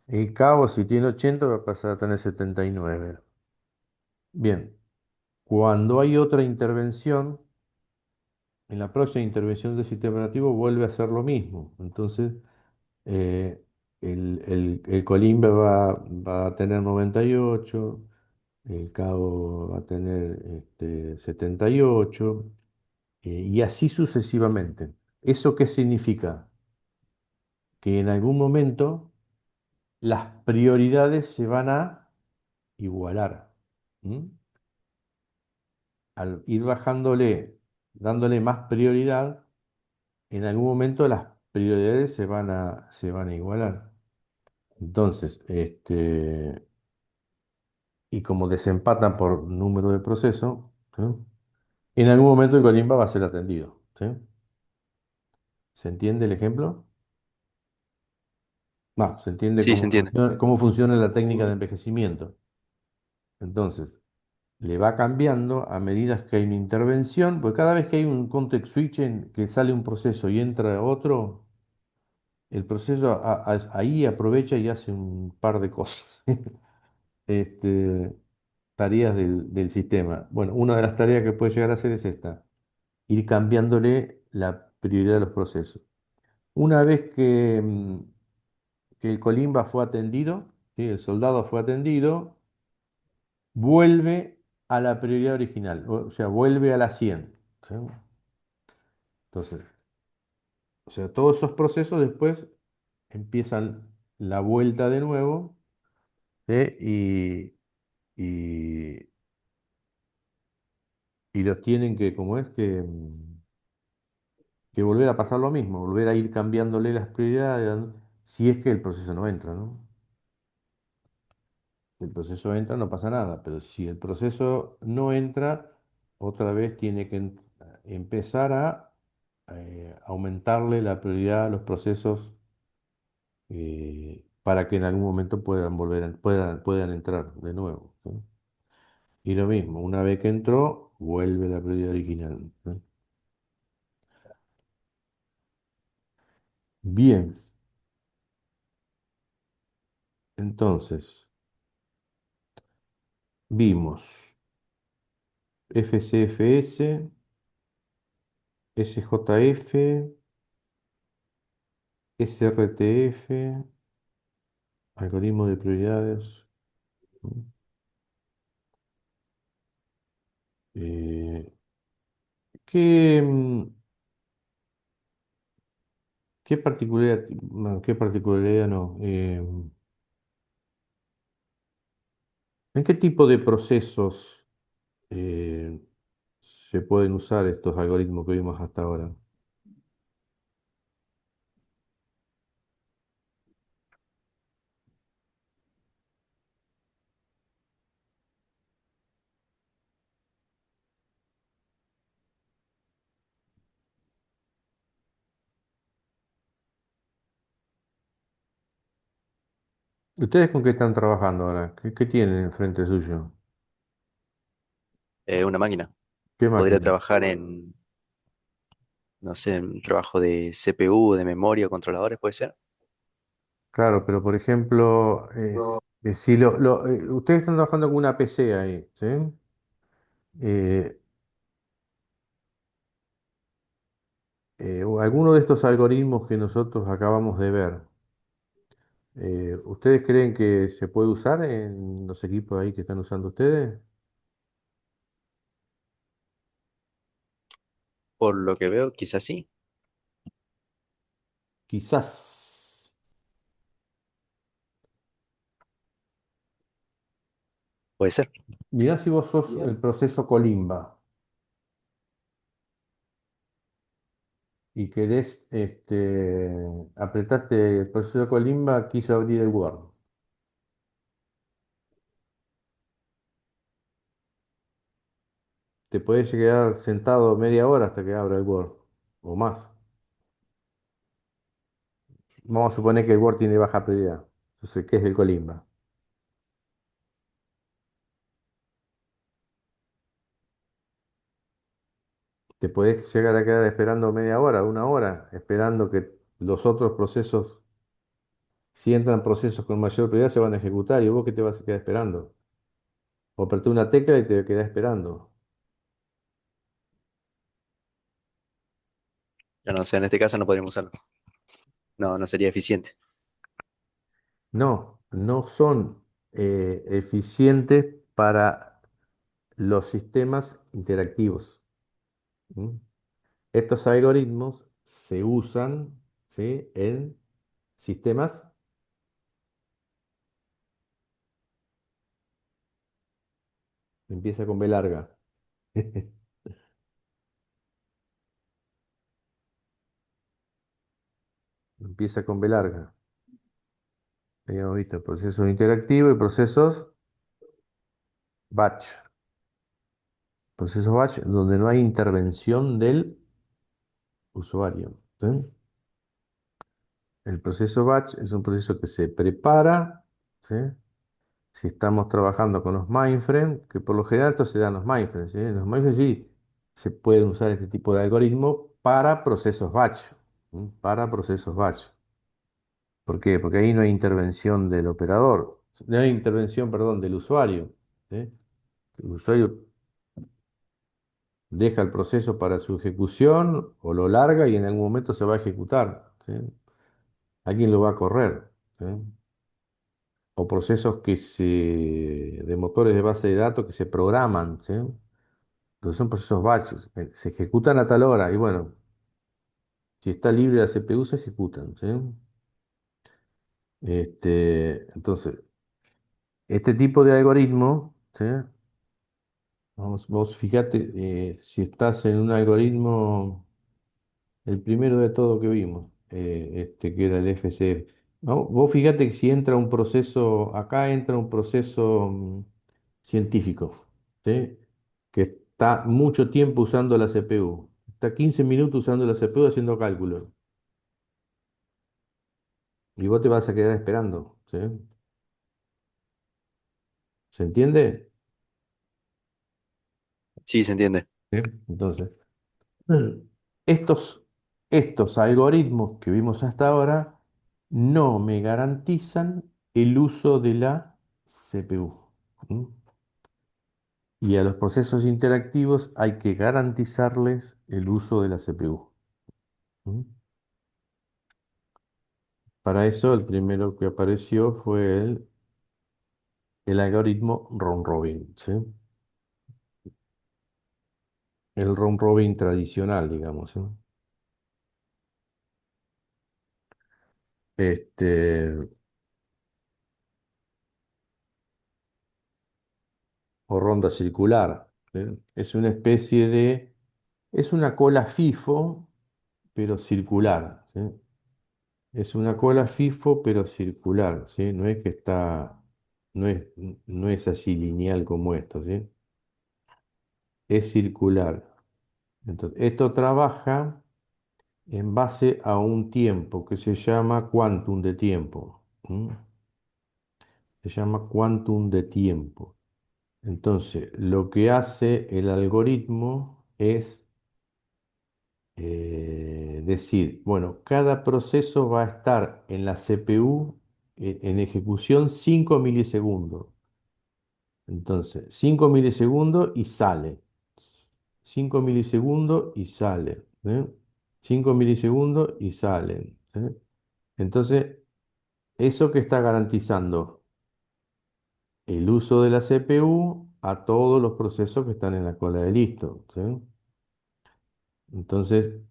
El cabo, si tiene 80 va a pasar a tener 79. Bien, cuando hay otra intervención, en la próxima intervención del sistema operativo vuelve a hacer lo mismo. Entonces, eh, el colimba va a tener 98, el cabo va a tener 78. Y así sucesivamente. ¿Eso qué significa? Que en algún momento las prioridades se van a igualar. ¿M? Al ir bajándole, dándole más prioridad, en algún momento las prioridades se van a igualar. Entonces, y como desempatan por número de proceso, ¿sí? En algún momento el colimba va a ser atendido. ¿Sí? ¿Se entiende el ejemplo? No, se entiende Sí, se entiende. cómo funciona la técnica de envejecimiento. Entonces, le va cambiando a medida que hay una intervención, porque cada vez que hay un context switch en que sale un proceso y entra otro, el proceso ahí aprovecha y hace un par de cosas, este, tareas del sistema. Bueno, una de las tareas que puede llegar a hacer es esta, ir cambiándole la prioridad de los procesos. Una vez que el colimba fue atendido, ¿sí? El soldado fue atendido, vuelve a la prioridad original, o sea, vuelve a la 100. ¿Sí? Entonces, o sea, todos esos procesos después empiezan la vuelta de nuevo, ¿sí? Y, y los tienen que, como es, que volver a pasar lo mismo, volver a ir cambiándole las prioridades, si es que el proceso no entra, ¿no? Si el proceso entra, no pasa nada, pero si el proceso no entra, otra vez tiene que empezar a aumentarle la prioridad a los procesos para que en algún momento puedan puedan entrar de nuevo, ¿sí? Y lo mismo, una vez que entró, vuelve la prioridad original, ¿sí? Bien, entonces, vimos FCFS, SJF, SRTF, algoritmo de prioridades. ¿Sí? Eh, ¿qué, qué particularidad, no, qué particularidad no? ¿En qué tipo de procesos eh, se pueden usar estos algoritmos que vimos hasta ahora? ¿Ustedes con qué están trabajando ahora? ¿Qué tienen enfrente suyo? Una máquina. ¿Qué Podría máquina? trabajar en, no sé, en un trabajo de CPU, de memoria, controladores, puede ser. Claro, pero por ejemplo, si ustedes están trabajando con una PC ahí, ¿sí? Eh, o alguno de estos algoritmos que nosotros acabamos de ver, ¿ustedes creen que se puede usar en los equipos ahí que están usando ustedes? Por lo que veo, quizás sí, Quizás. puede ser. Mirá si vos sos el proceso Colimba y querés, apretaste el proceso Colimba, quiso abrir el Word. Te podés quedar sentado media hora hasta que abra el Word o más. Vamos a suponer que el Word tiene baja prioridad. Entonces, ¿qué es el Colimba? Te podés llegar a quedar esperando media hora, una hora, esperando que los otros procesos, si entran procesos con mayor prioridad, se van a ejecutar y vos qué te vas a quedar esperando. O apreté una tecla y te quedás esperando. Yo no sé, en este caso no podríamos usarlo. No, no sería eficiente. No, no son eficientes para los sistemas interactivos. ¿Mm? Estos algoritmos se usan, ¿sí? En sistemas, empieza con B larga, empieza con B larga. Habíamos visto procesos interactivos y batch. Procesos batch donde no hay intervención del usuario. ¿Sí? El proceso batch es un proceso que se prepara, ¿sí? Si estamos trabajando con los mainframes, que por lo general esto se da en los mainframes, ¿sí? En los mainframes sí se pueden usar este tipo de algoritmo para procesos batch, ¿sí? Para procesos batch. ¿Por qué? Porque ahí no hay intervención del operador, no hay intervención, perdón, del usuario, ¿sí? El usuario deja el proceso para su ejecución o lo larga y en algún momento se va a ejecutar, ¿sí? Alguien lo va a correr, ¿sí? O procesos de motores de base de datos que se programan, ¿sí? Entonces son procesos batches, se ejecutan a tal hora y bueno, si está libre la CPU se ejecutan, ¿sí? Entonces, este tipo de algoritmo, ¿sí? Vos fíjate, si estás en un algoritmo, el primero de todo que vimos, que era el FCF. ¿No? Vos fíjate que si entra un proceso, acá entra un proceso científico, ¿sí? Que está mucho tiempo usando la CPU. Está 15 minutos usando la CPU haciendo cálculos. Y vos te vas a quedar esperando, ¿sí? ¿Se entiende? Sí, se entiende. ¿Sí? Entonces, mm, estos, estos algoritmos que vimos hasta ahora no me garantizan el uso de la CPU. ¿Mm? Y a los procesos interactivos hay que garantizarles el uso de la CPU. ¿Mm? Para eso, el primero que apareció fue el algoritmo round robin, ¿sí? El round robin tradicional, digamos, ¿sí? Este, o ronda circular, ¿sí? Es una especie de, es una cola FIFO, pero circular, ¿sí? Es una cola FIFO, pero circular, ¿sí? No es que está, no es, no es así lineal como esto, ¿sí? Es circular. Entonces, esto trabaja en base a un tiempo que se llama quantum de tiempo. ¿M? Se llama quantum de tiempo. Entonces, lo que hace el algoritmo es decir, bueno, cada proceso va a estar en la CPU en ejecución 5 milisegundos. Entonces, 5 milisegundos y sale. 5 milisegundos y sale. ¿Eh? 5 milisegundos y salen. ¿Eh? Entonces, eso que está garantizando el uso de la CPU a todos los procesos que están en la cola de listo. ¿Sí? Entonces,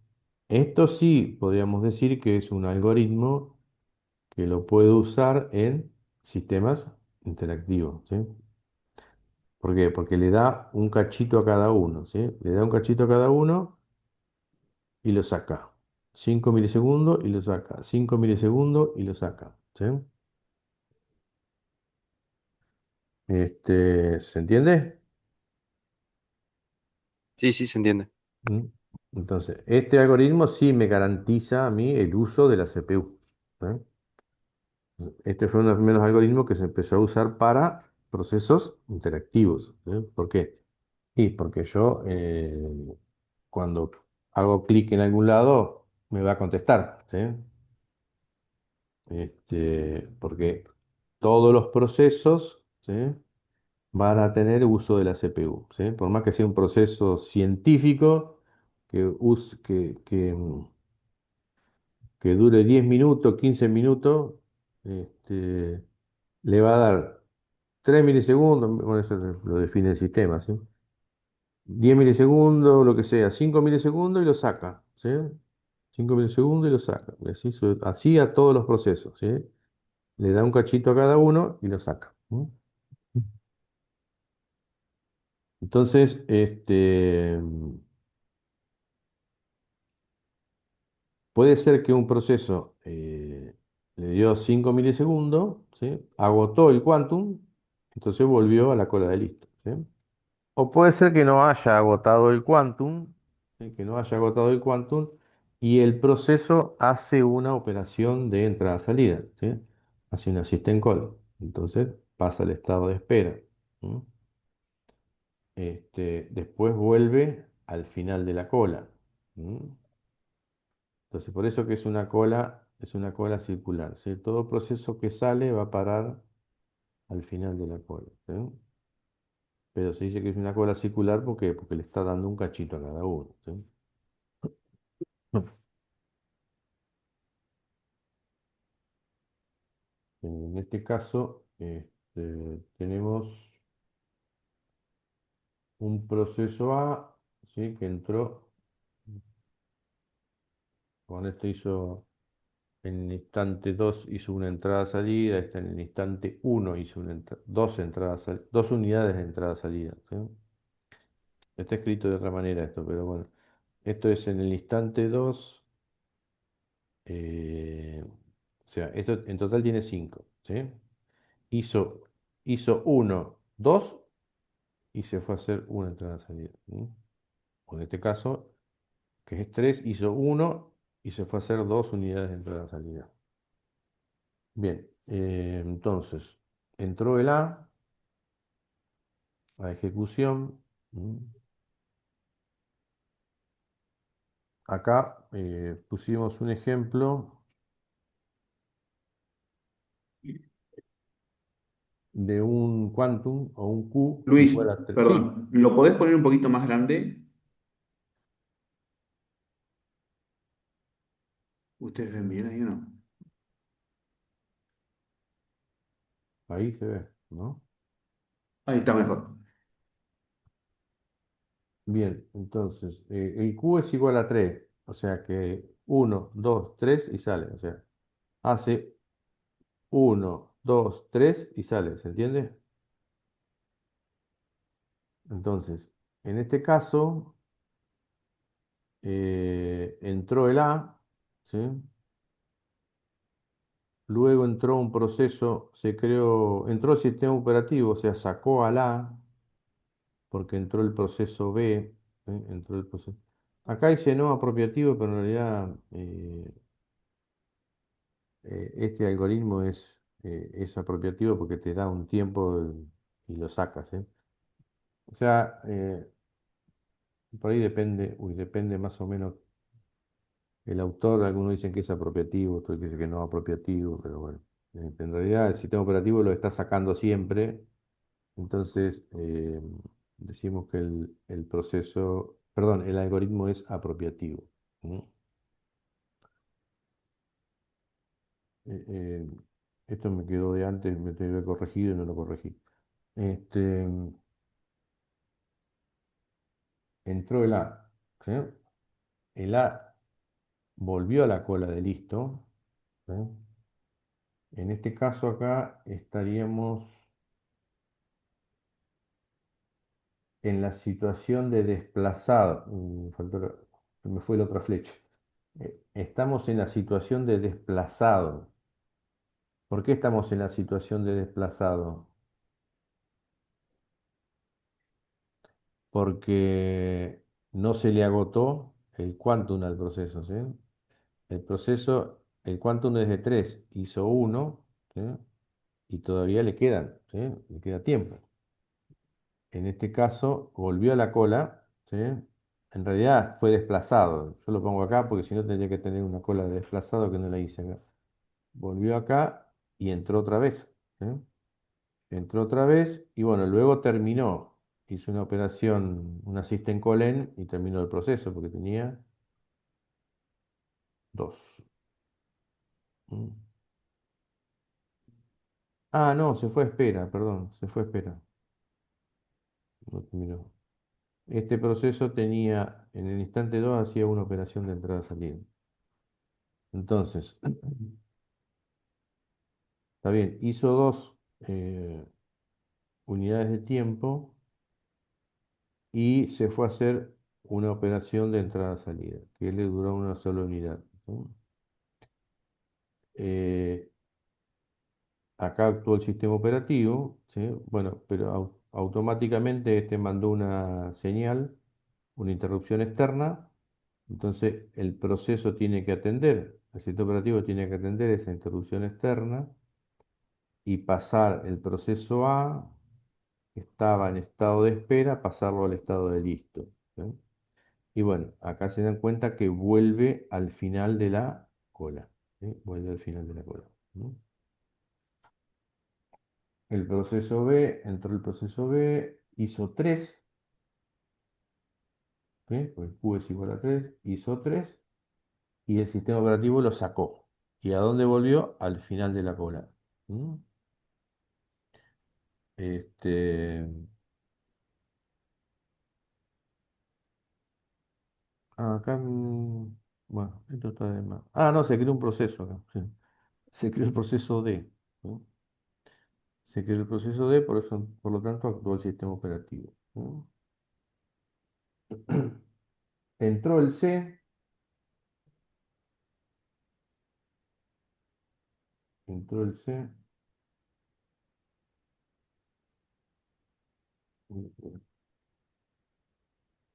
esto sí podríamos decir que es un algoritmo que lo puedo usar en sistemas interactivos. ¿Sí? ¿Por qué? Porque le da un cachito a cada uno. ¿Sí? Le da un cachito a cada uno y lo saca. 5 milisegundos y lo saca. 5 milisegundos y lo saca. ¿Sí? ¿Se entiende? Sí, sí, se entiende. ¿Mm? Entonces, este algoritmo sí me garantiza a mí el uso de la CPU. ¿Eh? Este fue uno de los primeros algoritmos que se empezó a usar para procesos interactivos. ¿Eh? ¿Por qué? Y porque yo, cuando hago clic en algún lado, me va a contestar. ¿Sí? Porque todos los procesos, ¿sí? van a tener uso de la CPU. ¿Sí? Por más que sea un proceso científico que dure 10 minutos, 15 minutos, este, le va a dar 3 milisegundos, bueno, eso lo define el sistema, ¿sí? 10 milisegundos, lo que sea, 5 milisegundos y lo saca, ¿sí? 5 milisegundos y lo saca. Y así, así a todos los procesos, ¿sí? Le da un cachito a cada uno y lo saca. ¿Sí? Entonces, puede ser que un proceso le dio 5 milisegundos, ¿sí? Agotó el quantum, entonces volvió a la cola de listo, ¿sí? O puede ser que no haya agotado el quantum, ¿sí? Que no haya agotado el quantum y el proceso hace una operación de entrada-salida, ¿sí? Hace una system call. Entonces pasa al estado de espera. ¿Sí? Después vuelve al final de la cola. ¿Sí? Entonces, por eso que es una cola circular, ¿sí? Todo proceso que sale va a parar al final de la cola, ¿sí? Pero se dice que es una cola circular porque le está dando un cachito a cada uno, ¿sí? En este caso, tenemos un proceso A, ¿sí? Que entró, con esto hizo, en el instante 2 hizo una entrada-salida, en el instante uno hizo dos entradas, dos unidades de entrada-salida, ¿sí? Está escrito de otra manera esto, pero bueno. Esto es en el instante 2. O sea, esto en total tiene 5. ¿Sí? Hizo, hizo 1, 2 y se fue a hacer una entrada-salida. ¿Sí? O en este caso, que es 3, hizo 1 y se fue a hacer 2 unidades de entrada-salida. Bien, entonces, entró el a ejecución. mm, Acá pusimos un ejemplo de un quantum o un Q Luis, igual a 3. Sí, perdón, ¿lo podés poner un poquito más grande? ¿Ustedes ven bien ahí o no? ahí se ve, ¿no? Ahí está mejor. Bien, entonces, el Q es igual a 3, o sea que uno, 2, 3 y sale, o sea, hace uno, 2, 3 y sale, ¿se entiende? Entonces, en este caso, entró el ¿sí? Luego entró un proceso, entró el sistema operativo, o sea, sacó al porque entró el proceso B, ¿sí? Entró el proceso. Acá dice no apropiativo, pero en realidad este algoritmo es apropiativo porque te da un tiempo y lo sacas, ¿eh? O sea, por ahí depende más o menos el autor. Algunos dicen que es apropiativo, otros dicen que no apropiativo, pero bueno, en realidad el sistema operativo lo está sacando siempre. Entonces, decimos que el algoritmo es apropiativo. ¿Mm? Eh, eh, Esto me quedó de antes, me tenía que haber corregido y no lo corregí. Este, entró el ¿sí? El volvió a la cola de listo. ¿Sí? En este caso acá estaríamos en la situación de desplazado. Se me fue la otra flecha. Estamos en la situación de desplazado. ¿Por qué estamos en la situación de desplazado? Porque no se le agotó el quantum al proceso, ¿sí? El quantum es de 3, hizo uno, ¿sí? Y todavía le quedan, ¿sí? Le queda tiempo. En este caso, volvió a la cola, ¿sí? En realidad fue desplazado. Yo lo pongo acá porque si no tendría que tener una cola de desplazado que no la hice acá. Volvió acá y entró otra vez, ¿sí? Entró otra vez y bueno, luego terminó. Hizo una operación, una system call in y terminó el proceso porque tenía dos. Mm. Ah, no, se fue a espera, perdón, se fue a espera. No terminó. Este proceso tenía, en el instante 2 hacía una operación de entrada-salida. Entonces, está bien, hizo dos unidades de tiempo y se fue a hacer una operación de entrada-salida, que le duró una sola unidad, ¿no? Eh, Acá actuó el sistema operativo, ¿sí? Bueno, pero automáticamente este mandó una señal, una interrupción externa, entonces el proceso tiene que atender, el sistema operativo tiene que atender esa interrupción externa y pasar el proceso A, que estaba en estado de espera, pasarlo al estado de listo, ¿sí? Y bueno, acá se dan cuenta que vuelve al final de la cola, ¿sí? Vuelve al final de la cola, ¿no? El proceso B, entró el proceso B, hizo 3, ¿sí? Pues Q es igual a 3, hizo 3 y el sistema operativo lo sacó. ¿Y a dónde volvió? Al final de la cola. ¿Mm? Este, acá, bueno, esto está de más. Ah, no, se creó un proceso acá, sí. Se creó el proceso D, ¿no? Se creó el proceso D, por eso, por lo tanto, actuó el sistema operativo, ¿no? Entró el C, entró el C.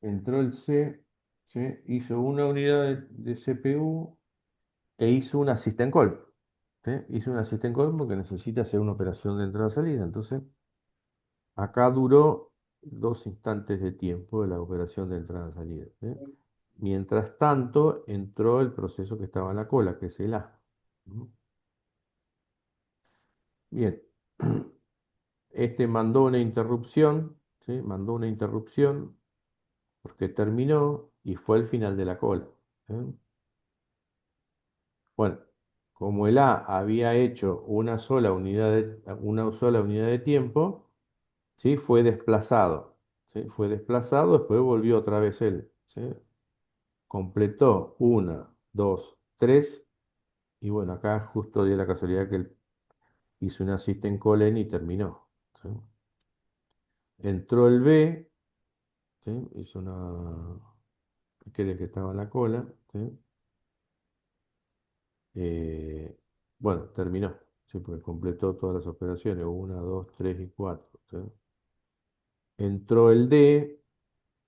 Entró el C, ¿sí? Hizo una unidad de CPU e hizo una system call. ¿sí? Hizo un asistente call porque necesita hacer una operación de entrada-salida. Entonces, acá duró 2 instantes de tiempo de la operación de entrada-salida, ¿sí? Mientras tanto, entró el proceso que estaba en la cola, que es el A. ¿Mm? Bien, este mandó una interrupción, ¿sí? Mandó una interrupción porque terminó y fue el final de la cola. ¿Sí? Bueno, como el A había hecho una sola unidad de tiempo, ¿sí? Fue desplazado. ¿Sí? Fue desplazado, después volvió otra vez él. ¿Sí? Completó una, dos, tres, y bueno, acá justo dio la casualidad que él hizo una assistant call y terminó. ¿Sí? Entró el B, ¿sí? Hizo una, que era el que estaba en la cola, ¿sí? Eh, bueno, terminó, ¿sí? Porque completó todas las operaciones, una, dos, tres y cuatro. ¿Sí? Entró el D,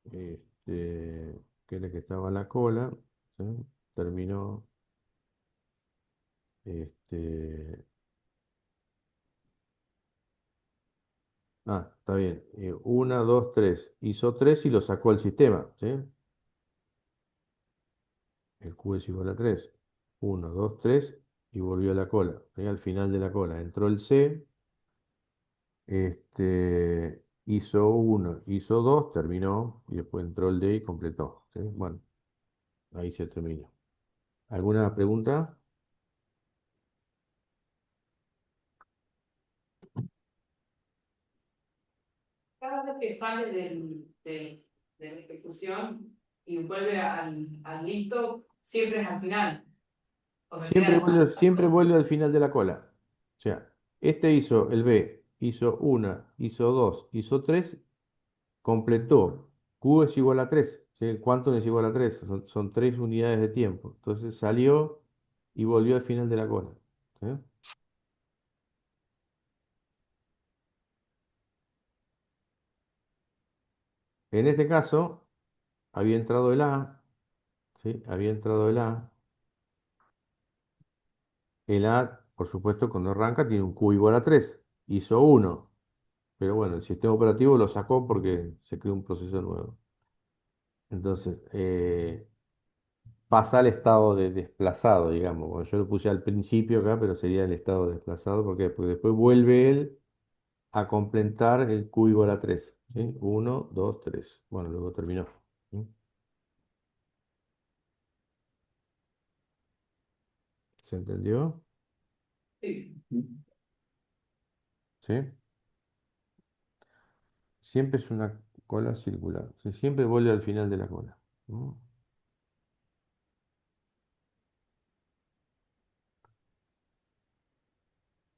que era el que estaba en la cola, ¿sí? Terminó, este, está bien, una, dos, tres, hizo tres y lo sacó al sistema, ¿sí? El Q es igual a 3. Uno, 2, 3 y volvió a la cola. Ahí al final de la cola entró el C, hizo uno, hizo 2, terminó y después entró el D y completó. ¿Sí? Bueno, ahí se terminó. ¿Alguna pregunta? Cada vez que sale de la ejecución y vuelve al listo, siempre es al final. O sea, Siempre queda. vuelve, siempre vuelve al final de la cola. O sea, este hizo el B, hizo una, hizo dos, hizo tres, completó. Q es igual a 3. ¿Sí? ¿Cuánto es igual a 3? Son 3 unidades de tiempo. Entonces salió y volvió al final de la cola. ¿Sí? En este caso, había entrado el A, ¿sí? Había entrado el A. El A, por supuesto, cuando arranca tiene un Q igual a 3. Hizo uno. Pero bueno, el sistema operativo lo sacó porque se creó un proceso nuevo. Entonces, pasa al estado de desplazado, digamos. Bueno, yo lo puse al principio acá, pero sería el estado desplazado. ¿Por qué? Porque después vuelve él a completar el Q igual a 3. ¿Sí? 1, 2, 3. Bueno, luego terminó. ¿Sí? ¿Se entendió? Sí. ¿Sí? Siempre es una cola circular. ¿Sí? Siempre vuelve al final de la cola. ¿No?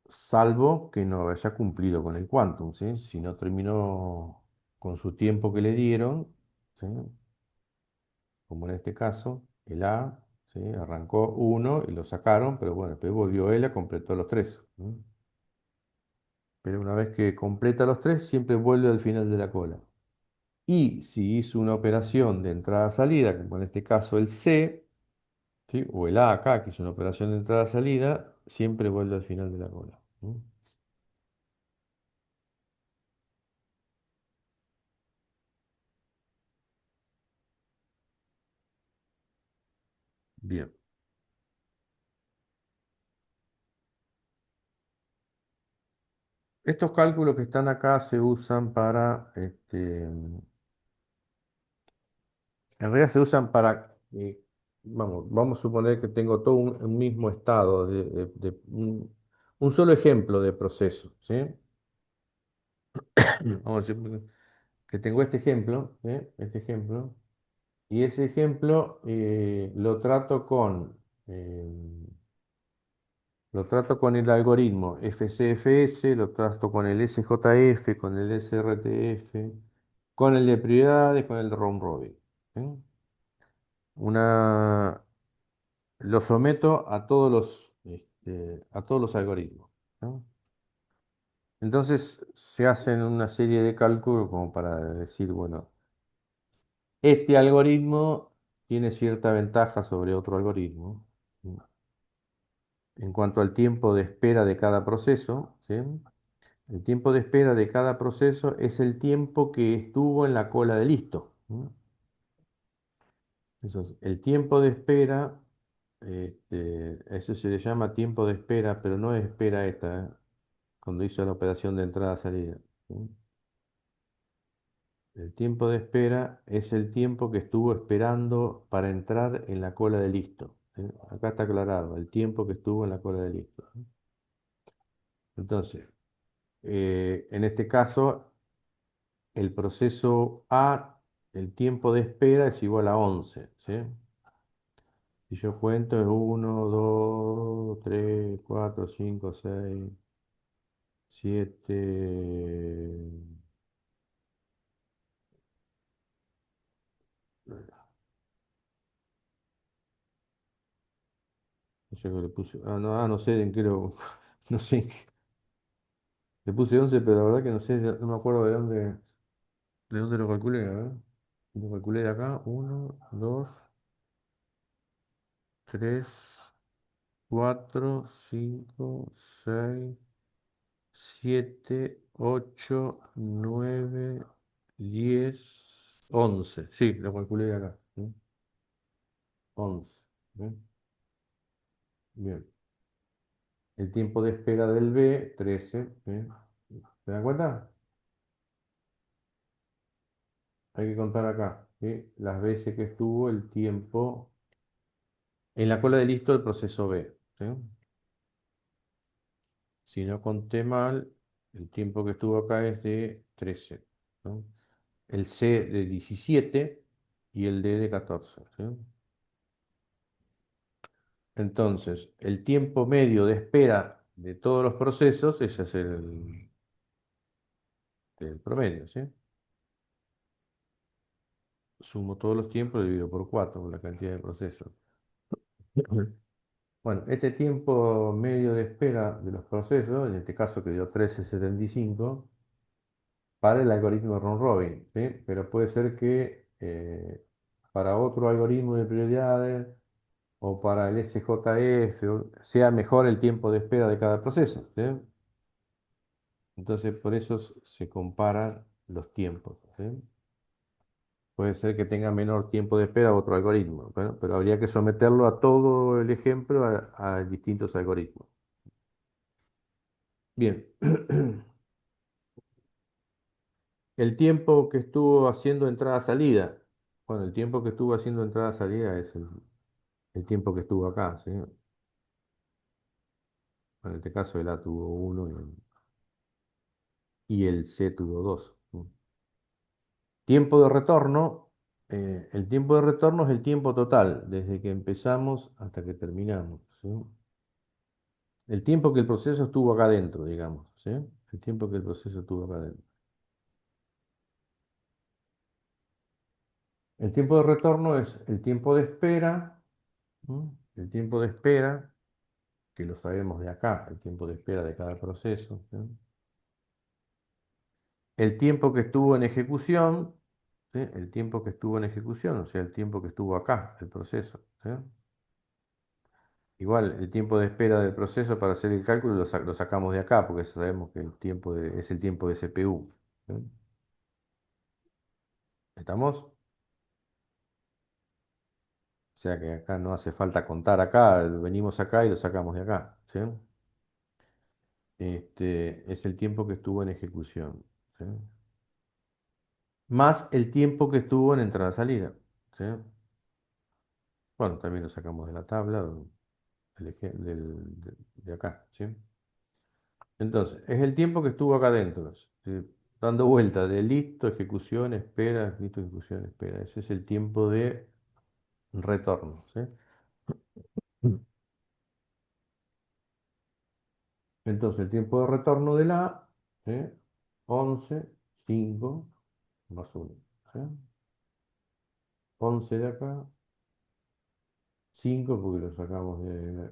Salvo que no haya cumplido con el quantum, ¿sí? Si no terminó con su tiempo que le dieron, ¿sí? Como en este caso, el A, ¿sí? Arrancó uno y lo sacaron, pero bueno, después volvió él a completó los tres. ¿Sí? Pero una vez que completa los tres, siempre vuelve al final de la cola. Y si hizo una operación de entrada-salida, como en este caso el C, ¿sí? O el A acá, que hizo una operación de entrada-salida, siempre vuelve al final de la cola. ¿Sí? Bien. Estos cálculos que están acá se usan para, en realidad se usan para, vamos a suponer que tengo todo un mismo estado, de un solo ejemplo de proceso, ¿sí? Vamos a decir que tengo este ejemplo, ¿sí? Este ejemplo, y ese ejemplo lo trato con el algoritmo FCFS, lo trato con el SJF, con el SRTF, con el de prioridades, con el de round robin. ¿Sí? Una, lo someto a todos los algoritmos. ¿No? Entonces se hacen una serie de cálculos como para decir, bueno, este algoritmo tiene cierta ventaja sobre otro algoritmo. en cuanto al tiempo de espera de cada proceso, ¿sí? El tiempo de espera de cada proceso es el tiempo que estuvo en la cola de listo. Entonces, el tiempo de espera, eso se le llama tiempo de espera, pero no es espera esta, cuando hizo la operación de entrada-salida. El tiempo de espera es el tiempo que estuvo esperando para entrar en la cola de listo. ¿Sí? Acá está aclarado, el tiempo que estuvo en la cola de listo. ¿Sí? Entonces, en este caso, el proceso A, el tiempo de espera es igual a 11. ¿Sí? Si yo cuento es 1, 2, 3, 4, 5, 6, 7. No sé qué le puse. No sé en qué lo. No sé en qué. Le puse 11 pero la verdad que no sé, no me acuerdo de dónde lo calculé. A ver. Lo calculé de acá. 1, 2, 3, 4, 5, 6, 7, 8, 9, 10, 11. Sí, lo calculé de acá. ¿Sí? 11. ¿Sí? Bien. El tiempo de espera del B, 13. ¿Sí? ¿Se dan cuenta? Hay que contar acá, ¿sí? Las veces que estuvo el tiempo en la cola de listo del proceso B. ¿Sí? Si no conté mal, el tiempo que estuvo acá es de 13. ¿No? El C de 17 y el D de 14. ¿Sí? Entonces, el tiempo medio de espera de todos los procesos, ese es el promedio. ¿Sí? Sumo todos los tiempos y divido por 4 por la cantidad de procesos. Bueno, este tiempo medio de espera de los procesos, en este caso que dio 13,75, para el algoritmo de round robin, ¿sí? Pero puede ser que para otro algoritmo de prioridades o para el SJF sea mejor el tiempo de espera de cada proceso, ¿sí? Entonces, por eso se comparan los tiempos, ¿sí? Puede ser que tenga menor tiempo de espera otro algoritmo, bueno, pero habría que someterlo a todo el ejemplo a distintos algoritmos. Bien. El tiempo que estuvo haciendo entrada-salida. Bueno, el tiempo que estuvo haciendo entrada-salida es el tiempo que estuvo acá, ¿sí? En este caso el A tuvo 1 y el C tuvo 2. Tiempo de retorno. El tiempo de retorno es el tiempo total, desde que empezamos hasta que terminamos, ¿sí? El tiempo que el proceso estuvo acá adentro, digamos, ¿sí? El tiempo que el proceso estuvo acá adentro. El tiempo de retorno es el tiempo de espera, ¿sí? El tiempo de espera, que lo sabemos de acá, el tiempo de espera de cada proceso, ¿sí? El tiempo que estuvo en ejecución, ¿sí? El tiempo que estuvo en ejecución, o sea, el tiempo que estuvo acá, el proceso, ¿sí? Igual, el tiempo de espera del proceso para hacer el cálculo lo sacamos de acá, porque sabemos que es el tiempo de CPU, ¿sí? ¿Estamos? O sea que acá no hace falta contar acá, venimos acá y lo sacamos de acá, ¿sí? Es el tiempo que estuvo en ejecución, ¿sí? Más el tiempo que estuvo en entrada-salida, ¿sí? Bueno, también lo sacamos de la tabla de acá, ¿sí? Entonces, es el tiempo que estuvo acá adentro, ¿sí? Dando vuelta de listo, ejecución, espera, listo, ejecución, espera. Ese es el tiempo de retorno, ¿sí? Entonces, el tiempo de retorno de la A, ¿sí? 11, 5 más 1, ¿sí? 11 de acá, 5 porque lo sacamos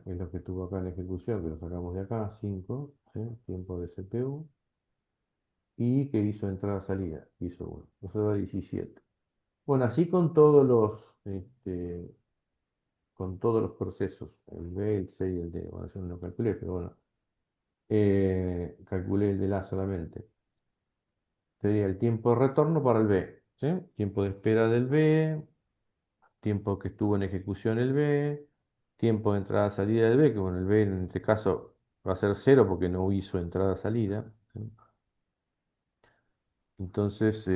es lo que estuvo acá en ejecución, que lo sacamos de acá, 5, ¿sí? Tiempo de CPU. Y que hizo entrada-salida, hizo 1. Eso da 17. Bueno, así con todos con todos los procesos, el B, el C y el D. Bueno, yo no lo calculé, pero bueno, calculé el de la solamente. Sería el tiempo de retorno para el B, ¿sí? Tiempo de espera del B, tiempo que estuvo en ejecución el B, tiempo de entrada-salida del B, que bueno, el B en este caso va a ser cero porque no hizo entrada-salida, ¿sí? Entonces,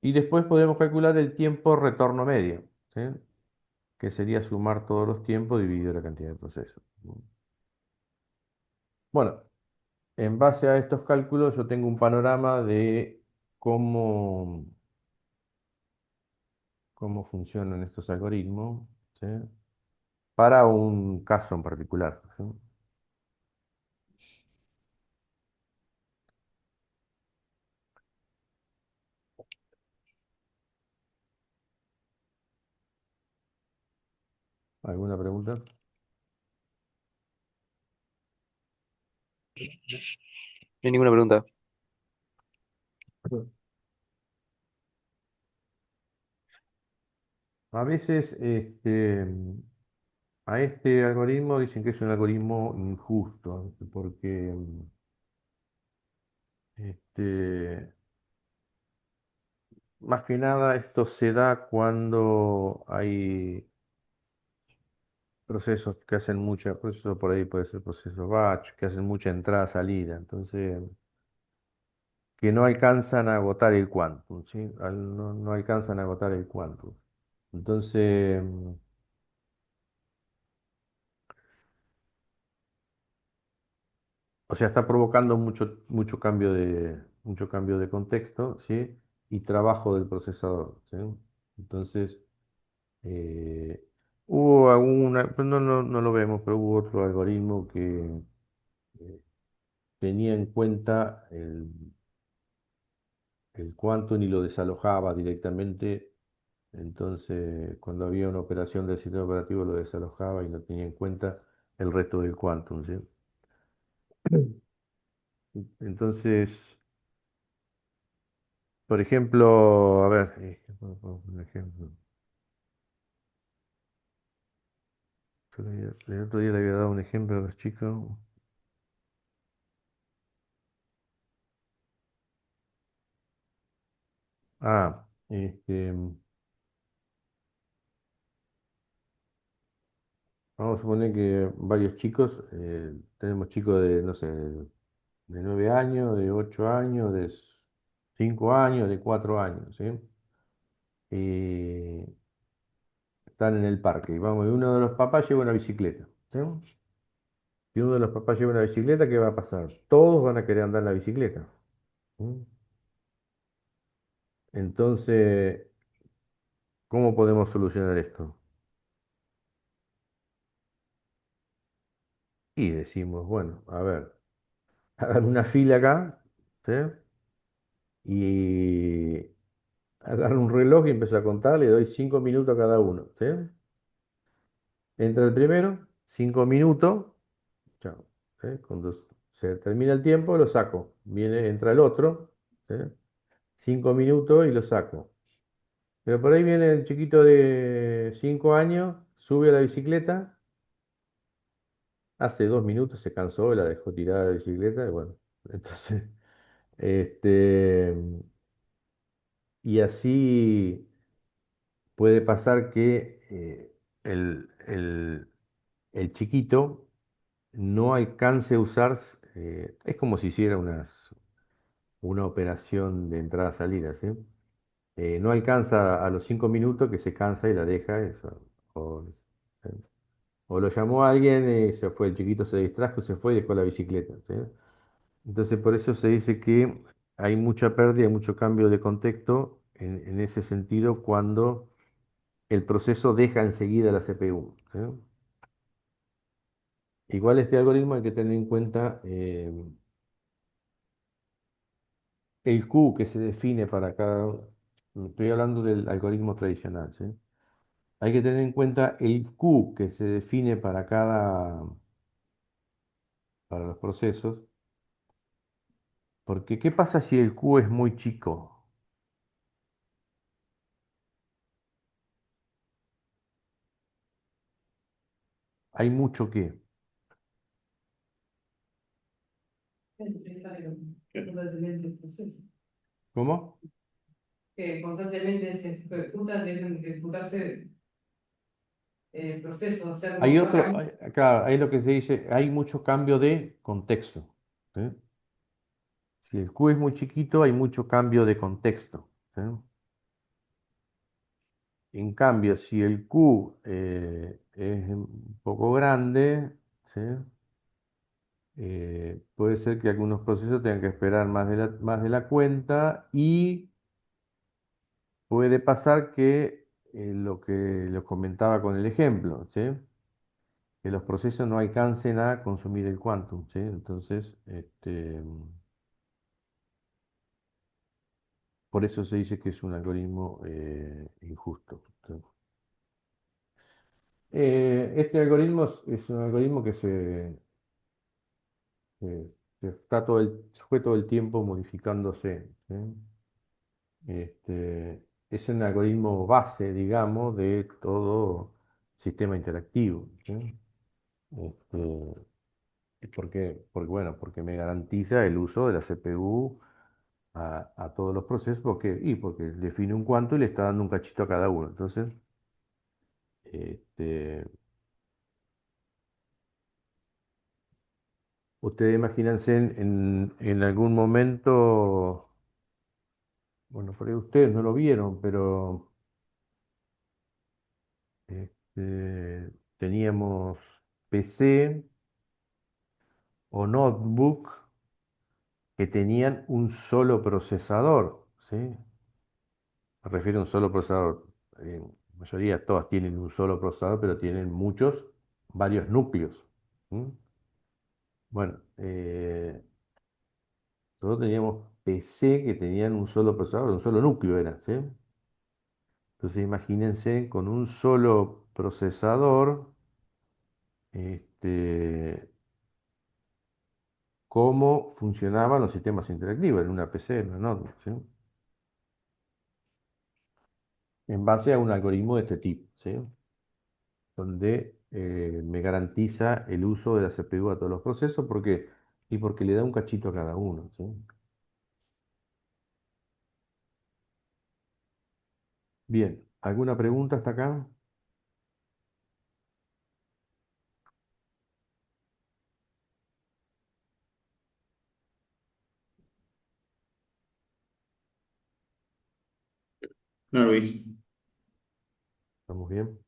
y después podemos calcular el tiempo retorno medio, ¿sí? Que sería sumar todos los tiempos dividido la cantidad de procesos. Bueno, en base a estos cálculos yo tengo un panorama de cómo, cómo funcionan estos algoritmos, ¿sí? Para un caso en particular, ¿sí? ¿Alguna pregunta? No hay ninguna pregunta. A veces a este algoritmo dicen que es un algoritmo injusto, ¿viste? Porque este, más que nada esto se da cuando hay procesos que hacen mucha, proceso por ahí puede ser proceso batch, que hacen mucha entrada-salida, entonces que no alcanzan a agotar el quantum, ¿sí? No, no alcanzan a agotar el quantum. Entonces, o sea, está provocando mucho cambio de contexto, ¿sí? Y trabajo del procesador, ¿sí? Entonces, eh, hubo alguna, pues no lo vemos, pero hubo otro algoritmo que eh, tenía en cuenta el quantum y lo desalojaba directamente. Entonces, cuando había una operación del sistema operativo, lo desalojaba y no tenía en cuenta el resto del quantum, ¿sí? Entonces, por ejemplo, a ver, un ejemplo. El otro día le había dado un ejemplo a los chicos. Ah, vamos a suponer que varios chicos, tenemos chicos de, no sé, de 9 años, de 8 años, de 5 años, de 4 años, ¿sí? Y están en el parque y vamos, y uno de los papás lleva una bicicleta, ¿sí? Si uno de los papás lleva una bicicleta, ¿qué va a pasar? Todos van a querer andar en la bicicleta. ¿Sí? Entonces, ¿cómo podemos solucionar esto? Y decimos, bueno, a ver, hagan una fila acá, ¿sí? Y agarro un reloj y empiezo a contar, le doy 5 minutos a cada uno, ¿sí? Entra el primero, 5 minutos, chao, ¿sí? Cuando se termina el tiempo, lo saco. Entra el otro, ¿sí? 5 minutos y lo saco. Pero por ahí viene el chiquito de 5 años, sube a la bicicleta, hace 2 minutos se cansó, la dejó tirada la bicicleta, y bueno, entonces, este, y así puede pasar que el chiquito no alcance a usar, es como si hiciera una operación de entrada-salida, ¿sí? No alcanza a los 5 minutos que se cansa y la deja, eso, eh, o lo llamó a alguien y se fue, el chiquito se distrajo, se fue y dejó la bicicleta, ¿sí? Entonces por eso se dice que hay mucha pérdida, mucho cambio de contexto en ese sentido cuando el proceso deja enseguida la CPU, ¿sí? Igual este algoritmo hay que tener en cuenta el Q que se define para cada. Estoy hablando del algoritmo tradicional, ¿sí? Hay que tener en cuenta el Q que se define para los procesos, porque ¿qué pasa si el Q es muy chico? hay mucho que. Constantemente el proceso. ¿Cómo? Que constantemente se ejecuta, deben ejecutarse procesos, o sea, Hay como otro, acá, acá hay lo que se dice, hay mucho cambio de contexto. ¿Sí? Si el Q es muy chiquito, hay mucho cambio de contexto. ¿Sí? En cambio, si el Q es un poco grande, ¿sí? Puede ser que algunos procesos tengan que esperar más de la cuenta y puede pasar que lo que les comentaba con el ejemplo, ¿sí? Que los procesos no alcancen a consumir el quantum, ¿sí? Entonces, por eso se dice que es un algoritmo injusto. ¿Sí? Este algoritmo es un algoritmo que fue todo el tiempo modificándose. ¿Sí? Es un algoritmo base, digamos, de todo sistema interactivo. ¿Sí? Este, porque me garantiza el uso de la CPU a todos los procesos, porque define un cuánto y le está dando un cachito a cada uno. Entonces, este, ustedes imagínense en algún momento, bueno, por ahí ustedes no lo vieron, pero teníamos PC o notebook que tenían un solo procesador, ¿sí? Me refiero a un solo procesador. La mayoría, todas tienen un solo procesador, pero tienen varios núcleos. ¿Mm? Bueno, nosotros teníamos PC que tenían un solo procesador, un solo núcleo era, ¿sí? Entonces imagínense con un solo procesador, este, cómo funcionaban los sistemas interactivos en una PC, en una notebook, ¿sí? En base a un algoritmo de este tipo, ¿sí? Donde me garantiza el uso de la CPU a todos los procesos, y porque le da un cachito a cada uno, ¿sí? Bien, ¿alguna pregunta hasta acá? No, Luis. ¿Estamos bien?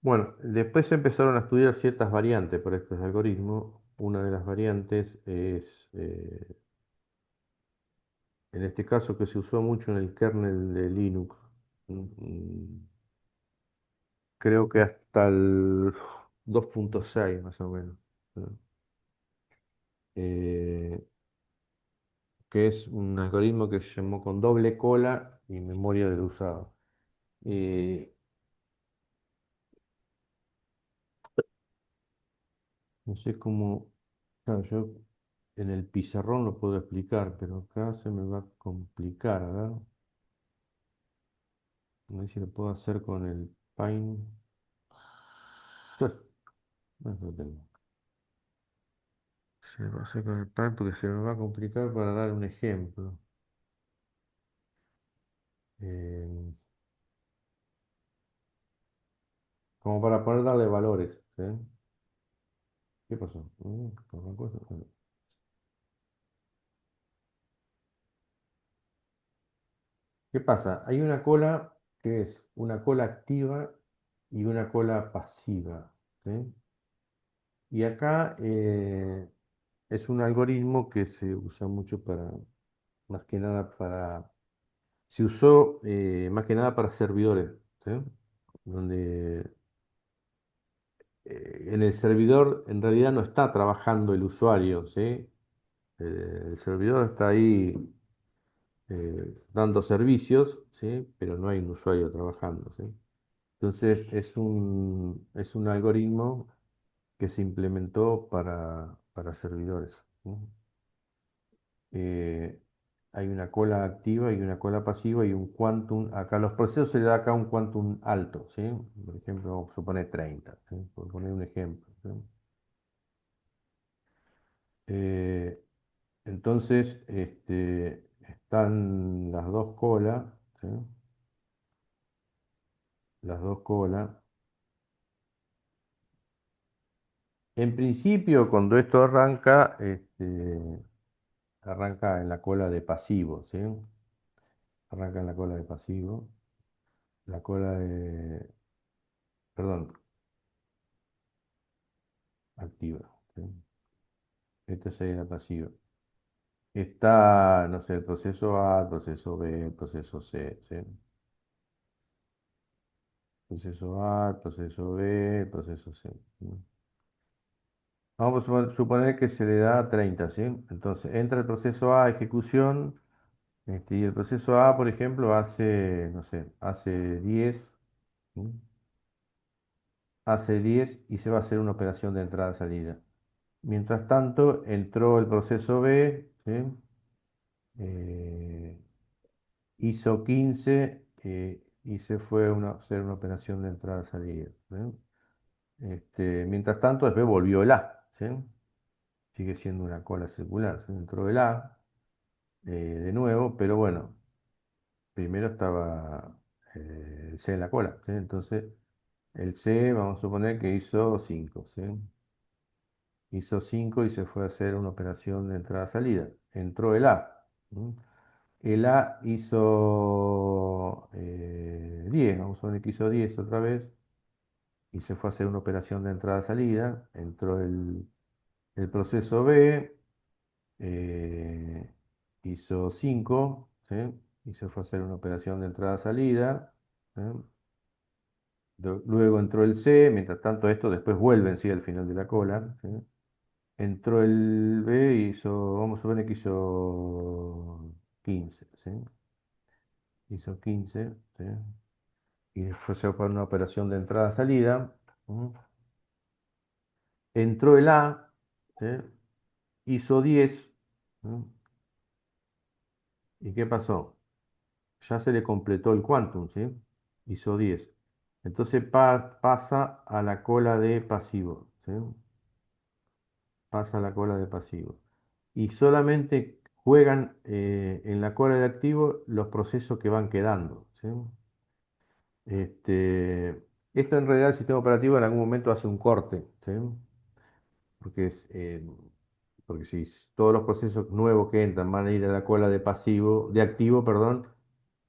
Bueno, después se empezaron a estudiar ciertas variantes para estos algoritmos. Una de las variantes es, en este caso, que se usó mucho en el kernel de Linux. Mm, Creo que hasta el 2.6 más o menos. ¿No? Eh, que es un algoritmo que se llamó con doble cola y memoria del usado. Eh, no sé cómo, claro, yo en el pizarrón lo puedo explicar, pero acá se me va a complicar, ¿verdad? A ver si lo puedo hacer con el Paint. No lo tengo. Se va a hacer con el Paint porque se me va a complicar para dar un ejemplo. Eh, Como para poder darle valores, ¿sí? ¿Qué pasó? Arrancó esto. ¿Qué pasa? Hay una cola que es una cola activa y una cola pasiva, ¿sí? Y acá es un algoritmo que se usa mucho más que nada se usó más que nada para servidores, ¿sí? Donde en el servidor en realidad no está trabajando el usuario, ¿sí? El servidor está ahí dando servicios, ¿sí? Pero no hay un usuario trabajando, ¿sí? Entonces es un algoritmo que se implementó para servidores, ¿no? hay una cola activa y una cola pasiva y un quantum. Acá a los procesos se le da acá un quantum alto, ¿sí? Por ejemplo, vamos a suponer 30, ¿sí? Por poner un ejemplo, ¿sí? Eh, entonces, están las dos colas, ¿sí? Las dos colas. En principio, cuando esto arranca, arranca en la cola de pasivo, ¿sí? Arranca en la cola de pasivo. La cola de, perdón, activa, ¿sí? Esta sería la pasiva. Está, no sé, el proceso A, el proceso B, el proceso C, ¿sí? Proceso A, el proceso B, el proceso C, ¿sí? Vamos a suponer que se le da 30, ¿sí? Entonces, entra el proceso A, ejecución, y el proceso A, por ejemplo, hace, no sé, hace 10, ¿sí? Hace 10 y se va a hacer una operación de entrada-salida. Mientras tanto, entró el proceso B, ¿sí? Eh, hizo 15 y se fue a hacer una operación de entrada-salida, ¿sí? Mientras tanto, después volvió el A, ¿sí? Sigue siendo una cola circular, ¿sí? Entró el A de nuevo, pero bueno, primero estaba el C en la cola, ¿sí? Entonces, el C, vamos a suponer que hizo 5, ¿sí? Hizo 5 y se fue a hacer una operación de entrada-salida. Entró el A. ¿Mm? El A hizo 10, vamos a poner que hizo 10 otra vez, y se fue a hacer una operación de entrada-salida. Entró el proceso B, eh, hizo 5, ¿sí? Y se fue a hacer una operación de entrada-salida. ¿Sí? Luego entró el C, mientras tanto esto después vuelve en sí al final de la cola, ¿sí? Entró el B y hizo, vamos a suponer que hizo 15, ¿sí? Hizo 15, ¿sí? Y después se fue a una operación de entrada-salida. ¿Mm? Entró el A, ¿sí? Hizo 10. ¿Mm? ¿Y qué pasó? Ya se le completó el quantum, ¿sí? Hizo 10. Entonces pasa a la cola de pasivo, ¿sí? Pasa a la cola de pasivo. Y solamente juegan en la cola de activo los procesos que van quedando, ¿sí? Esto en realidad el sistema operativo en algún momento hace un corte, ¿sí? Porque, porque si todos los procesos nuevos que entran van a ir a la cola de pasivo, de activo, perdón,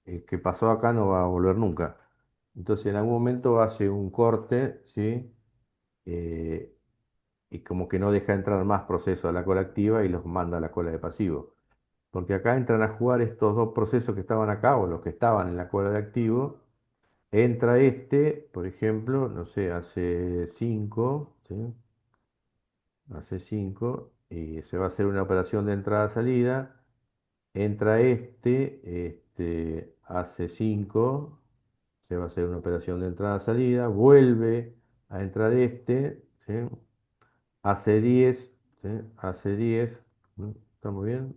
el que pasó acá no va a volver nunca. Entonces en algún momento hace un corte, ¿sí? Eh, y como que no deja entrar más procesos a la cola activa y los manda a la cola de pasivo. Porque acá entran a jugar estos dos procesos que estaban acá o los que estaban en la cola de activo. Entra por ejemplo, no sé, hace 5, ¿sí? Hace 5 y se va a hacer una operación de entrada-salida. Entra hace 5, se va a hacer una operación de entrada-salida. Vuelve a entrar ¿sí? Hace 10, ¿sí? Hace 10, ¿no? ¿Está muy bien?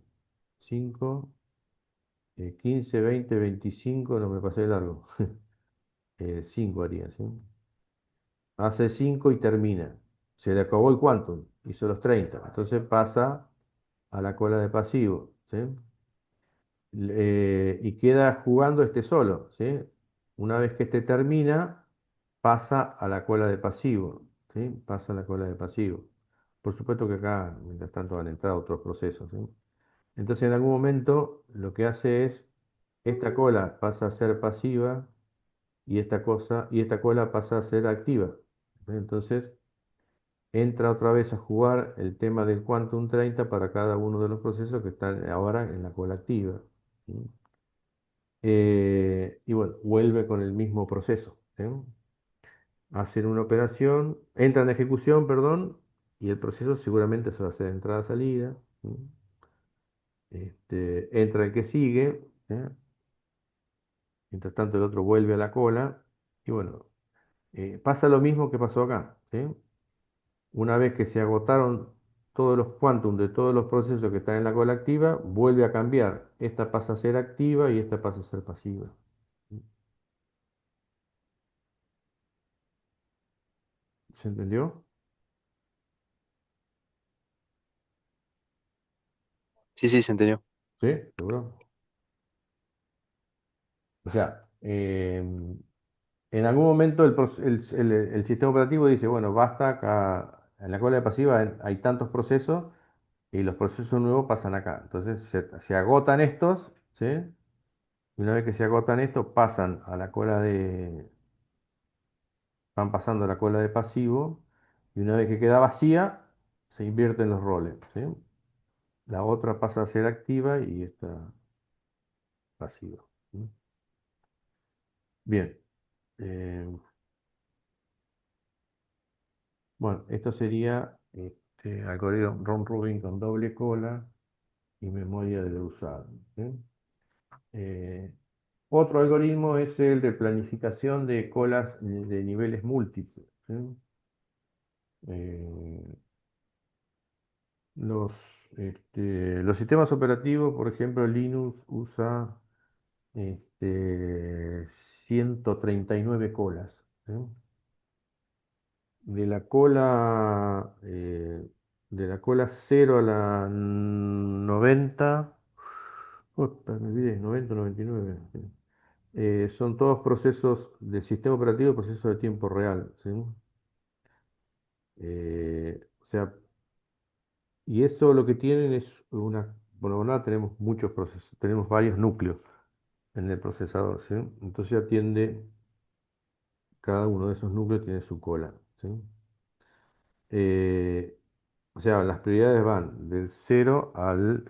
5, 15, 20, 25, no me pasé de largo. 5 haría, ¿sí? Hace 5 y termina. Se le acabó el quantum, hizo los 30. Entonces pasa a la cola de pasivo, ¿sí? Y queda jugando solo, ¿sí? Una vez que termina, pasa a la cola de pasivo, ¿sí? Pasa a la cola de pasivo. Por supuesto que acá, mientras tanto, van a entrar otros procesos, ¿sí? Entonces, en algún momento, lo que hace es, esta cola pasa a ser pasiva y esta cola pasa a ser activa, ¿sí? Entonces, entra otra vez a jugar el tema del Quantum 30 para cada uno de los procesos que están ahora en la cola activa, ¿sí? Y bueno, vuelve con el mismo proceso, ¿sí? Hacen una operación, entran en ejecución, perdón, y el proceso seguramente se va a hacer entrada-salida, ¿sí? Entra el que sigue, ¿sí? Mientras tanto el otro vuelve a la cola, y bueno, pasa lo mismo que pasó acá, ¿sí? Una vez que se agotaron todos los quantum de todos los procesos que están en la cola activa, vuelve a cambiar. Esta pasa a ser activa y esta pasa a ser pasiva. ¿Se entendió? Sí, sí, se entendió. ¿Sí? ¿Seguro? O sea, en algún momento el sistema operativo dice, bueno, basta acá, en la cola de pasiva hay tantos procesos y los procesos nuevos pasan acá. Entonces se agotan estos, ¿sí? Y una vez que se agotan estos, van pasando a la cola de pasivo y una vez que queda vacía, se invierten los roles, ¿sí? La otra pasa a ser activa y esta pasiva. ¿Sí? Bien. eh, bueno, esto sería algoritmo round robin con doble cola y memoria de usado. ¿Sí? Eh, Otro algoritmo es el de planificación de colas de niveles múltiples. ¿Sí? Eh, los, los sistemas operativos, por ejemplo, Linux usa 139 colas. ¿Sí? De la cola, de la cola 0 a la 90, puta, me olvidé, 90, 99. Sí. Son todos procesos del sistema operativo, procesos de tiempo real. ¿Sí? O sea, y esto lo que tienen es bueno, nada, tenemos muchos procesos, tenemos varios núcleos en el procesador. ¿Sí? Entonces atiende, cada uno de esos núcleos tiene su cola. ¿Sí? Eh, O sea, las prioridades van del 0 al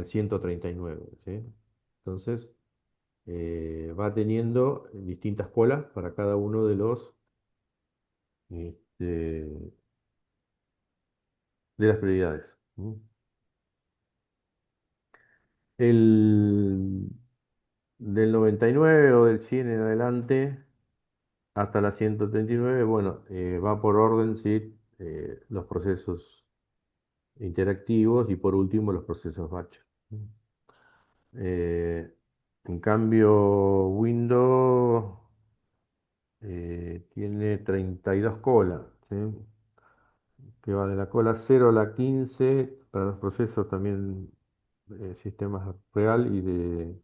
139, ¿sí? Entonces, va teniendo distintas colas para cada uno este, de las prioridades. ¿Mm? El, Del 99 o del 100 en adelante hasta la 139, bueno, va por orden, ¿sí? Los procesos interactivos y por último los procesos batch. Eh, en cambio, Windows tiene 32 colas, ¿sí? Que va de la cola 0 a la 15 para los procesos también sistemas real y de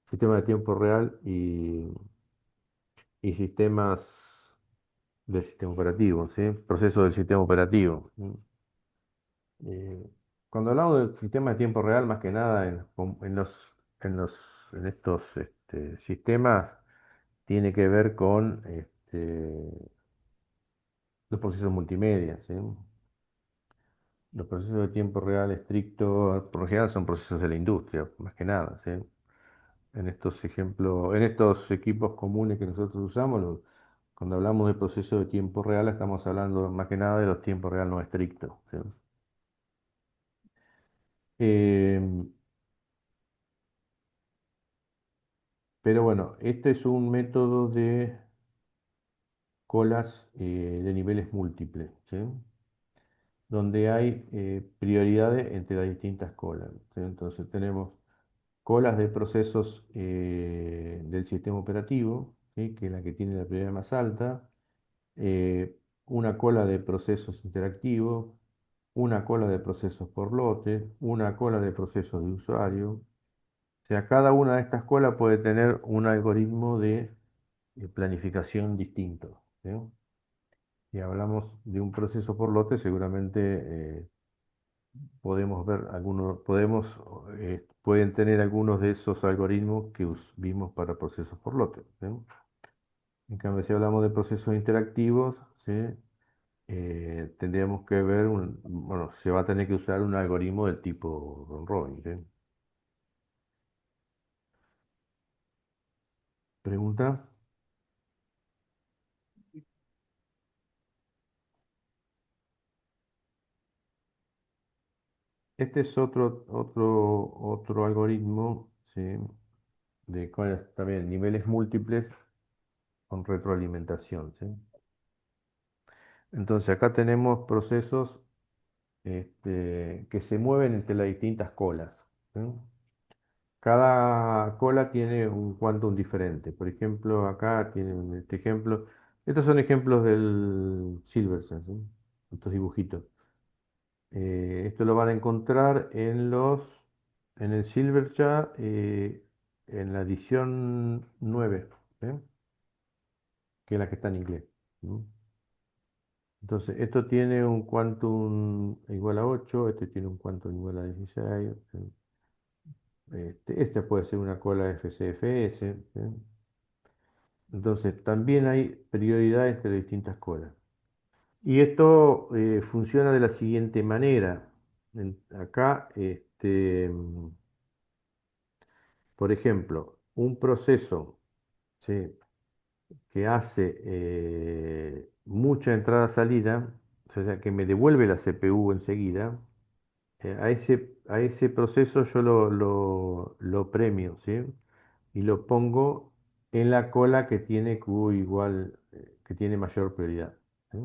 sistema de tiempo real y sistemas del sistema operativo, ¿sí? Procesos del sistema operativo. ¿Sí? Eh, Cuando hablamos del sistema de tiempo real, más que nada en los, en estos sistemas, tiene que ver con los procesos multimedia. ¿Sí? Los procesos de tiempo real estricto, por lo general, son procesos de la industria, más que nada. ¿Sí? En estos ejemplos, en estos equipos comunes que nosotros usamos, cuando hablamos de procesos de tiempo real, estamos hablando más que nada de los tiempos real no estrictos. ¿Sí? Em, pero bueno, este es un método de colas de niveles múltiples, ¿sí? Donde hay prioridades entre las distintas colas. ¿Sí? Entonces tenemos colas de procesos del sistema operativo, ¿sí? Que es la que tiene la prioridad más alta, eh, una cola de procesos interactivos, una cola de procesos por lote, una cola de procesos de usuario. O sea, cada una de estas colas puede tener un algoritmo de planificación distinto. ¿Sí? Si hablamos de un proceso por lote, seguramente podemos ver algunos, pueden tener algunos de esos algoritmos que vimos para procesos por lote. ¿Sí? En cambio, si hablamos de procesos interactivos, ¿sí? Tendríamos que ver, bueno, se va a tener que usar un algoritmo del tipo Ron Robin. ¿Sí? ¿Pregunta? Este es otro algoritmo, ¿sí? De cuáles también niveles múltiples con retroalimentación. ¿Sí? Entonces acá tenemos procesos que se mueven entre las distintas colas. ¿Sí? Cada cola tiene un quantum diferente. Por ejemplo, acá tienen este ejemplo. Estos son ejemplos del Silversen, ¿sí? Estos dibujitos. Esto lo van a encontrar en el Silverchat, en la edición 9, ¿eh? Que es la que está en inglés. ¿No? Entonces, esto tiene un quantum igual a 8, este tiene un quantum igual a 16. ¿Sí? Esta puede ser una cola FCFS. ¿Sí? Entonces, también hay prioridad entre distintas colas. Y esto funciona de la siguiente manera. Acá, por ejemplo, un proceso, ¿sí? Que hace mucha entrada-salida, o sea, que me devuelve la CPU enseguida, a ese proceso yo lo premio, ¿sí? Y lo pongo en la cola que tiene Q igual, que tiene mayor prioridad. ¿Sí?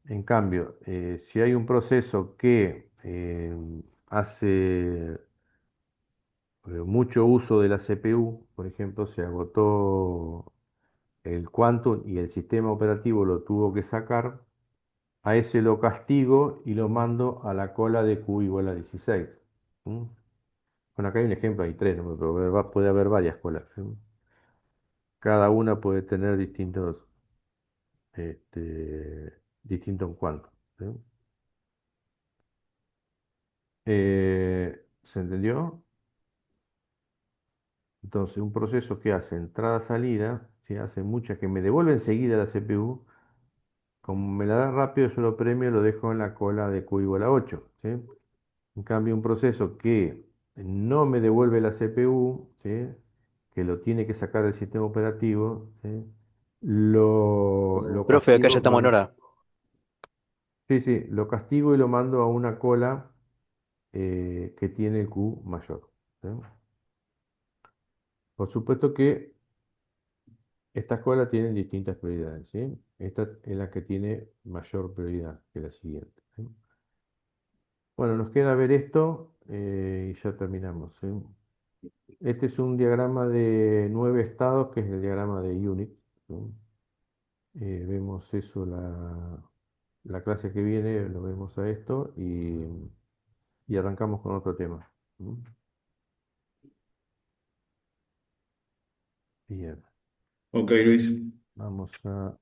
En cambio, si hay un proceso que hace mucho uso de la CPU, por ejemplo, se agotó el quantum y el sistema operativo lo tuvo que sacar, a ese lo castigo y lo mando a la cola de Q igual a 16. ¿Mm? Bueno, acá hay un ejemplo, hay tres, ¿no? Pero puede haber varias colas. ¿Sí? Cada una puede tener distintos quantum. ¿Sí? ¿Se entendió? Entonces, un proceso que hace entrada-salida, ¿sí? Hace muchas que me devuelve enseguida la CPU. Como me la da rápido, yo lo premio y lo dejo en la cola de Q igual a 8. ¿Sí? En cambio, un proceso que no me devuelve la CPU, ¿sí? Que lo tiene que sacar del sistema operativo, ¿sí? Lo Profe, acá ya castigo, estamos en hora. sí, sí, lo castigo y lo mando a una cola que tiene Q mayor. ¿Sí? Por supuesto que estas colas tienen distintas prioridades, ¿sí? Esta es la que tiene mayor prioridad que la siguiente. ¿Sí? Bueno, nos queda ver esto y ya terminamos. ¿Sí? Este es un diagrama de 9 estados, que es el diagrama de Unit. ¿Sí? Vemos eso la clase que viene, lo vemos a esto y arrancamos con otro tema. ¿Sí? Bien, Ok, Luis. vamos a